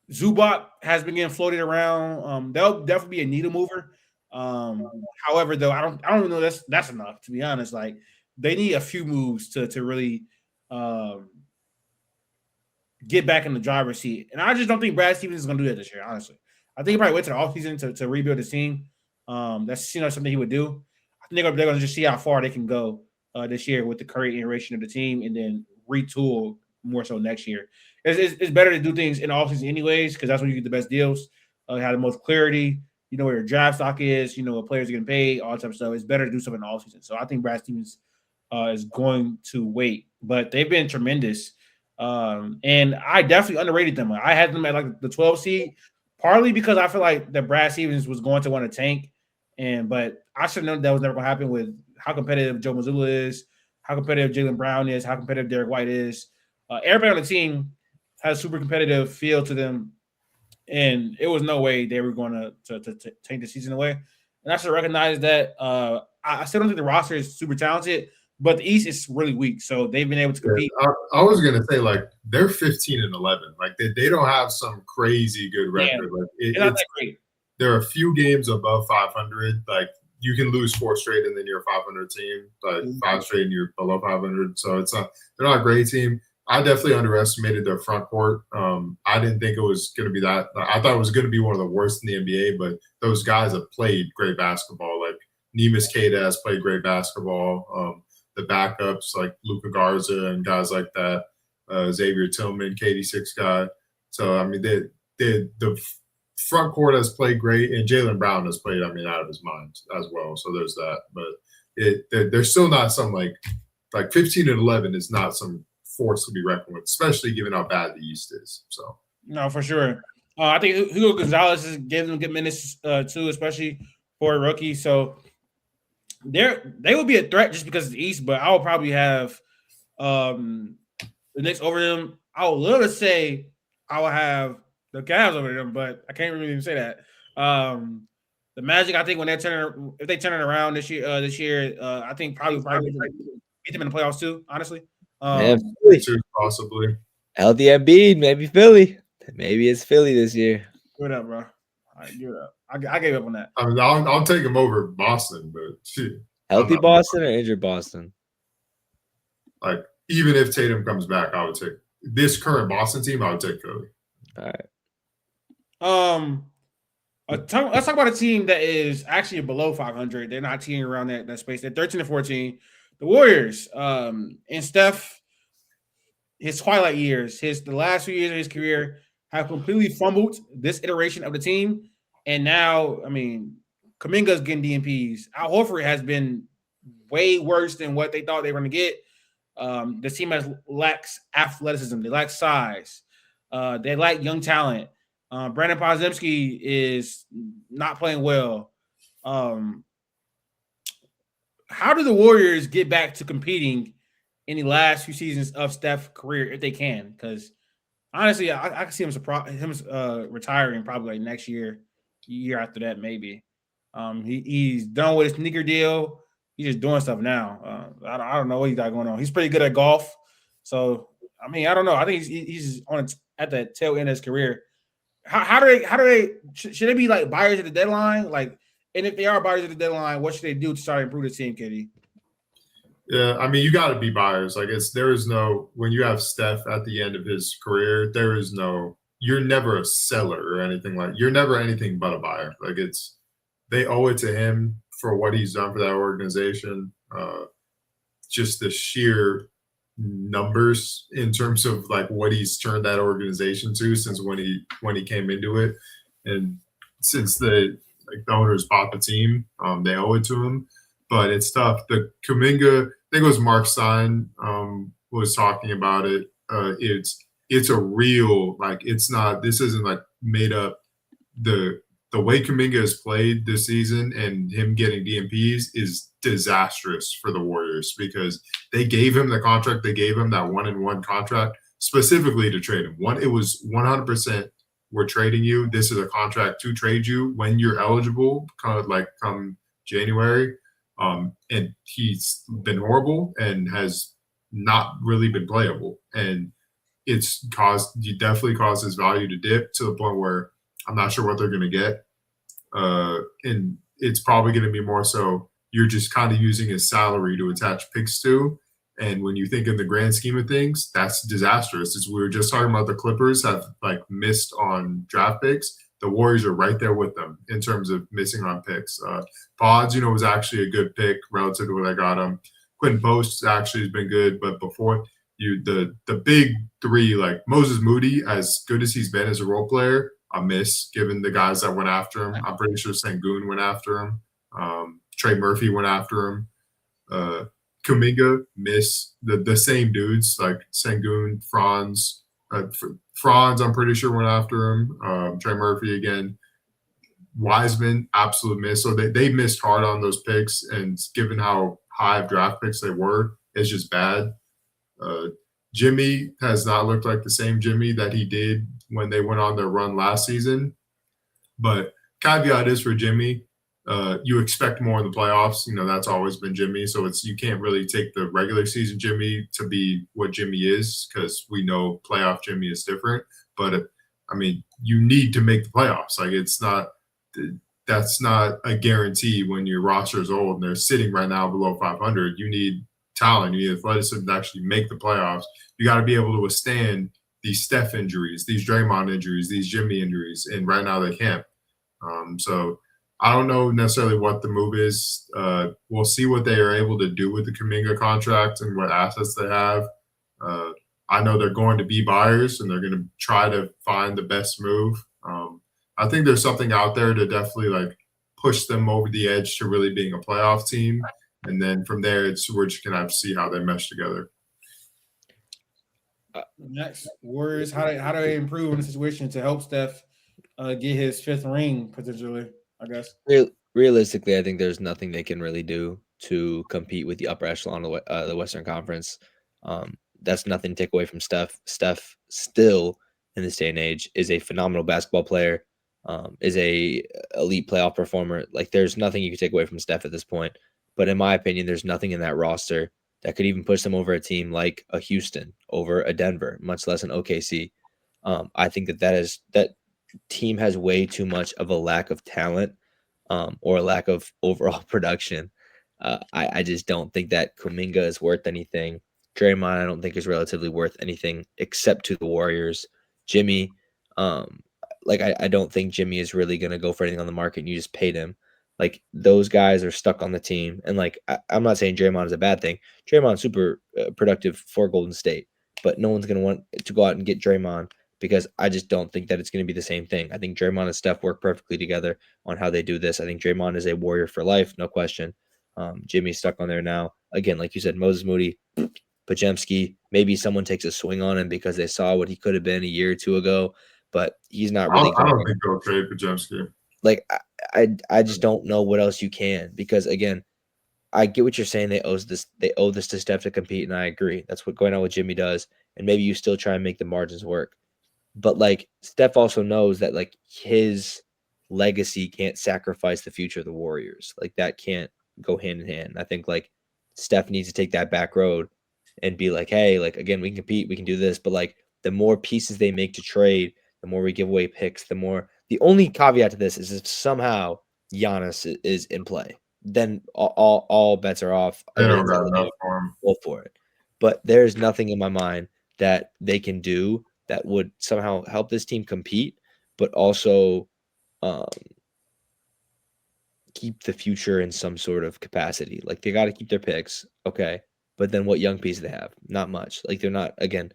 Zubac has been getting floated around. That'll definitely be a needle mover. However, though, I don't even know that's enough, to be honest. They need a few moves to really get back in the driver's seat. And I just don't think Brad Stevens is going to do that this year, honestly. I think he probably wait to the offseason to rebuild his team. That's something he would do. I think they're going to just see how far they can go this year with the current iteration of the team and then retool more so next year. It's better to do things in the offseason anyways, because that's when you get the best deals, have the most clarity, where your draft stock is, what players are getting paid, all that type of stuff. It's better to do something in the offseason. So I think Brad Stevens is going to wait. But they've been tremendous. And I definitely underrated them. I had them at the 12 seed, partly because I feel like that Brad Stevens was going to want to tank. But I should have known that was never going to happen with how competitive Joe Mazzulla is, how competitive Jaylen Brown is, how competitive Derek White is. Everybody on the team has a super competitive feel to them, and it was no way they were going to take the season away. And I should recognize that. I still don't think the roster is super talented, but the East is really weak, so they've been able to compete. I was going to say, they're 15-11. They don't have some crazy good record. They're not that great. There are a few games above 500. You can lose 4 straight and then you're a 500 team. 5 straight and you're below 500. So they're not a great team. I definitely underestimated their front court. I didn't think it was going to be that. I thought it was going to be one of the worst in the NBA, but those guys have played great basketball. Neemias Queta has played great basketball. The backups like Luka Garza and guys like that, Xavier Tillman, KD6 guy. So, the front court has played great, and Jaylen Brown has played, out of his mind as well. So there's that. But they're still not some 15-11 is not some force to be reckoned with, especially given how bad the East is. So no, for sure. I think Hugo Gonzalez is giving them good minutes too, especially for a rookie. So they will be a threat just because of the East, but I will probably have the Knicks over them. I would love to say I will have the Cavs over them, but I can't really even say that. The Magic, I think, if they turn it around this year, I think probably beat them in the playoffs too. Honestly, possibly. LD Embiid, maybe Philly. Maybe it's Philly this year. Give it up, bro. All right, give it up. I gave up on that. I'll take him over Boston, but shit. Healthy Boston or injured Boston? Even if Tatum comes back, I would take this current Boston team. I would take Philly. All right. Let's talk about a team that is actually below 500. They're not teaming around that space. They're 13-14. The Warriors, and Steph, his twilight years, the last few years of his career have completely fumbled this iteration of the team. And now, Kuminga's getting DNPs. Al Horford has been way worse than what they thought they were going to get. The team lacks athleticism. They lack size. They lack young talent. Brandon Podziemski is not playing well. how do the Warriors get back to competing in the last few seasons of Steph's career if they can? Because honestly, I can see him retiring probably like next year, year after that maybe. He's done with his sneaker deal. He's just doing stuff now. I don't know what he got going on. He's pretty good at golf, so I mean I don't know. I think he's at the tail end of his career. How do they should they be like buyers at the deadline? Like, and if they are buyers at the deadline, what should they do to try to improve the team, KD? Yeah, I mean, you got to be buyers. Like, there is no, when you have Steph at the end of his career, there is no, you're never a seller or anything you're never anything but a buyer. Like, they owe it to him for what he's done for that organization. Just the sheer numbers in terms of like what he's turned that organization to since when he came into it, and since the owners bought the team, they owe it to him. But it's tough. The Kuminga, I think it was Mark Stein was talking about it. It's a real, like, it's not, this isn't like made up. The way Kuminga has played this season and him getting DMPs is disastrous for the Warriors because they gave him the contract. They gave him that 1-and-1 contract specifically to trade him. It was 100%, we're trading you. This is a contract to trade you when you're eligible, kind of like come January. And he's been horrible and has not really been playable. And he definitely caused his value to dip to the point where I'm not sure what they're going to get. And it's probably going to be more so you're just kind of using his salary to attach picks to. And when you think in the grand scheme of things, that's disastrous. As we were just talking about, the Clippers have like missed on draft picks. The Warriors are right there with them in terms of missing on picks. Pods, was actually a good pick relative to what I got him. Quentin Post actually has been good, but before the big three, like Moses Moody, as good as he's been as a role player, a miss given the guys that went after him. I'm pretty sure Sengun went after him. Trey Murphy went after him. Kuminga, miss. The same dudes like Sengun, Franz. Franz, I'm pretty sure went after him. Trey Murphy again. Wiseman, absolute miss. So they missed hard on those picks, and given how high of draft picks they were, it's just bad. Jimmy has not looked like the same Jimmy that he did when they went on their run last season. But caveat is for Jimmy, you expect more in the playoffs. That's always been Jimmy. So you can't really take the regular season Jimmy to be what Jimmy is, because we know playoff Jimmy is different. But I mean, you need to make the playoffs. Like, that's not a guarantee when your roster is old and they're sitting right now below 500. You need talent. You need athleticism to actually make the playoffs. You got to be able to withstand these Steph injuries, these Draymond injuries, these Jimmy injuries, and right now they can't. So I don't know necessarily what the move is. We'll see what they are able to do with the Kuminga contract and what assets they have. I know they're going to be buyers and they're going to try to find the best move. I think there's something out there to definitely like push them over the edge to really being a playoff team. And then from there, we're just going to have to see how they mesh together. Next, Warriors, how do they improve in the situation to help Steph get his fifth ring potentially, I guess? Realistically, I think there's nothing they can really do to compete with the upper echelon of the Western Conference. That's nothing to take away from Steph. Steph still, in this day and age, is a phenomenal basketball player, is a elite playoff performer. Like, there's nothing you can take away from Steph at this point. But in my opinion, there's nothing in that roster that could even push them over a team like a Houston, over a Denver, much less an OKC. I think that team has way too much of a lack of talent, or a lack of overall production. I just don't think that Kuminga is worth anything. Draymond, I don't think is relatively worth anything except to the Warriors. Jimmy, I don't think Jimmy is really going to go for anything on the market, and you just paid him. Like, those guys are stuck on the team. And like, I'm not saying Draymond is a bad thing. Draymond's super productive for Golden State, but no one's going to want to go out and get Draymond, because I just don't think that it's going to be the same thing. I think Draymond and Steph work perfectly together on how they do this. I think Draymond is a warrior for life, no question. Jimmy's stuck on there now. Again, like you said, Moses Moody, Podziemski, maybe someone takes a swing on him because they saw what he could have been a year or two ago, but he's not really. I don't think they'll trade Podziemski. Like, I just don't know what else you can, because again, I get what you're saying. They owe this to Steph to compete, and I agree. That's what going on with Jimmy does. And maybe you still try and make the margins work. But like Steph also knows that like his legacy can't sacrifice the future of the Warriors. Like that can't go hand in hand. I think like Steph needs to take that back road and be like, hey, like again, we can compete, we can do this. But like the more pieces they make to trade, the more we give away picks, the only caveat to this is if somehow Giannis is in play, then all bets are off. They don't got enough for him. Go for it. But there's nothing in my mind that they can do that would somehow help this team compete, but also keep the future in some sort of capacity. Like they got to keep their picks, okay? But then what young piece do they have? Not much. Like they're not. Again,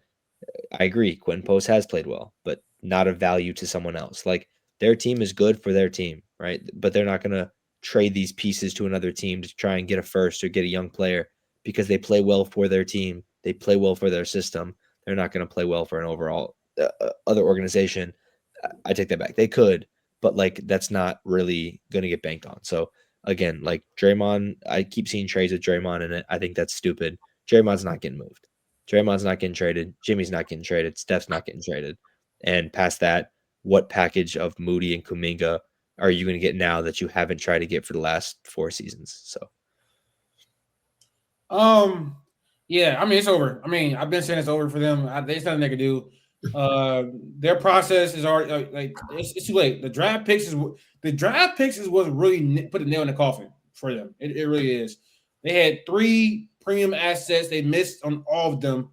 I agree. Quentin Post has played well, but not of value to someone else. Like their team is good for their team, right? But they're not gonna trade these pieces to another team to try and get a first or get a young player because they play well for their team. They play well for their system. They're not going to play well for an overall other organization. I take that back. They could, but like that's not really going to get banked on. So again, like Draymond, I keep seeing trades with Draymond in it. I think that's stupid. Draymond's not getting moved. Draymond's not getting traded. Jimmy's not getting traded. Steph's not getting traded. And past that, what package of Moody and Kuminga are you going to get now that you haven't tried to get for the last 4 seasons? So, yeah, I mean it's over. I mean I've been saying it's over for them. There's nothing they can do. Their process is already like it's too late. The draft picks is what really put a nail in the coffin for them. It really is. They had 3 premium assets. They missed on all of them.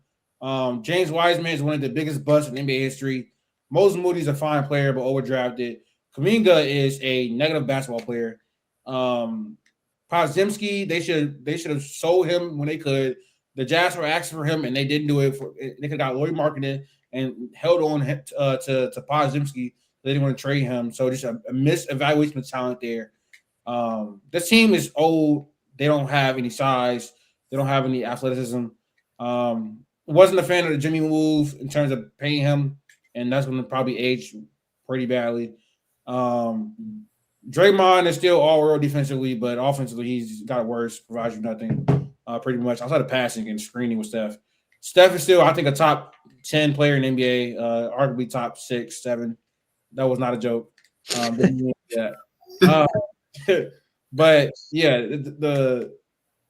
James Wiseman is one of the biggest busts in NBA history. Moses Moody's a fine player, but overdrafted. Kuminga is a negative basketball player. Podziemski, they should have sold him when they could. The Jazz were asking for him, and they didn't do it. They could have got Lloyd Marketing and held on to Podziemski. They didn't want to trade him. So just a misevaluation of talent there. This team is old. They don't have any size. They don't have any athleticism. Wasn't a fan of the Jimmy move in terms of paying him, and that's when it probably aged pretty badly. Draymond is still all-world defensively, but offensively he's got worse, provides you nothing pretty much outside of passing and screening with Steph. Steph is still, I think, a top 10 player in the NBA, arguably top 6, 7. That was not a joke. But yeah, the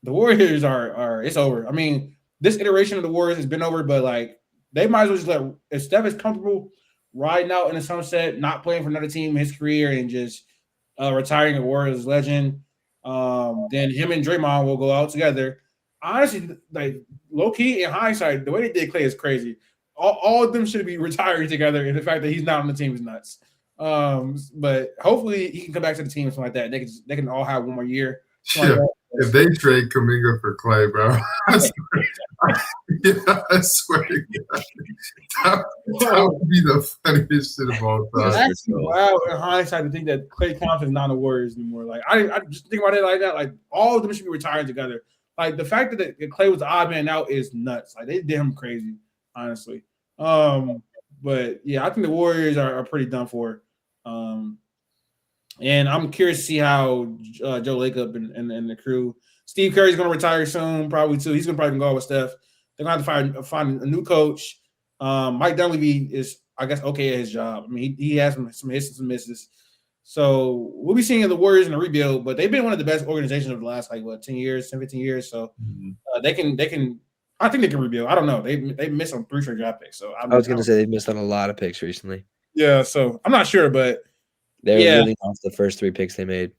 Warriors are it's over. I mean, this iteration of the Warriors has been over, but like they might as well just let if Steph is comfortable riding out in the sunset, not playing for another team in his career, and just retiring a Warriors legend, then him and Draymond will go out together. Honestly, like low key in hindsight, the way they did Clay is crazy. All of them should be retiring together, and the fact that he's not on the team is nuts. But hopefully he can come back to the team or something like that. They can all have one more year. Yeah. If they trade Kuminga for Clay, bro, I swear to God, that would be the funniest shit of all time. That's wow in hindsight to think that Clay Thompson is not the Warriors anymore. Like I just think about it like that. Like all of them should be retiring together. Like the fact that Clay was the odd man out is nuts. Like they did him crazy, honestly. But yeah, I think the Warriors are pretty done for. And I'm curious to see how Joe Lacob and the crew. Steve Curry's going to retire soon, probably too. He's going to probably go out with Steph. They're going to have to find a new coach. Mike Dunleavy is, I guess, okay at his job. I mean, he has some hits and some misses. So we'll be seeing the Warriors in a rebuild, but they've been one of the best organizations of the last 10 years, 10, 15 years. So they can. I think they can rebuild. I don't know. They missed on 3 straight draft picks. So I was going to say they missed on a lot of picks recently. Yeah, so I'm not sure, but. They're really off the first 3 picks they made.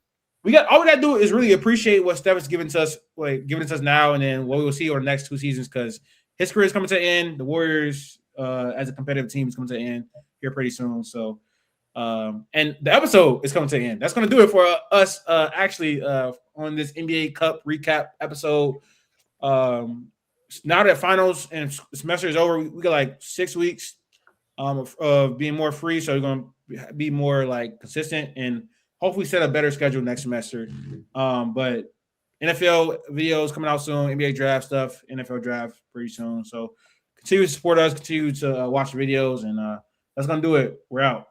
All we got to do is really appreciate what Steph is giving to us now, and then what we will see over the next 2 seasons because his career is coming to an end. The Warriors, as a competitive team, is coming to an end here pretty soon. So, and the episode is coming to an end. That's going to do it for us. Actually, on this NBA Cup recap episode. Now that finals and semester is over, we got like 6 weeks of being more free. So we're going to be more like consistent and hopefully set a better schedule next semester. But NFL videos coming out soon, NBA draft stuff, NFL draft pretty soon. So continue to support us, continue to watch the videos, and that's going to do it. We're out.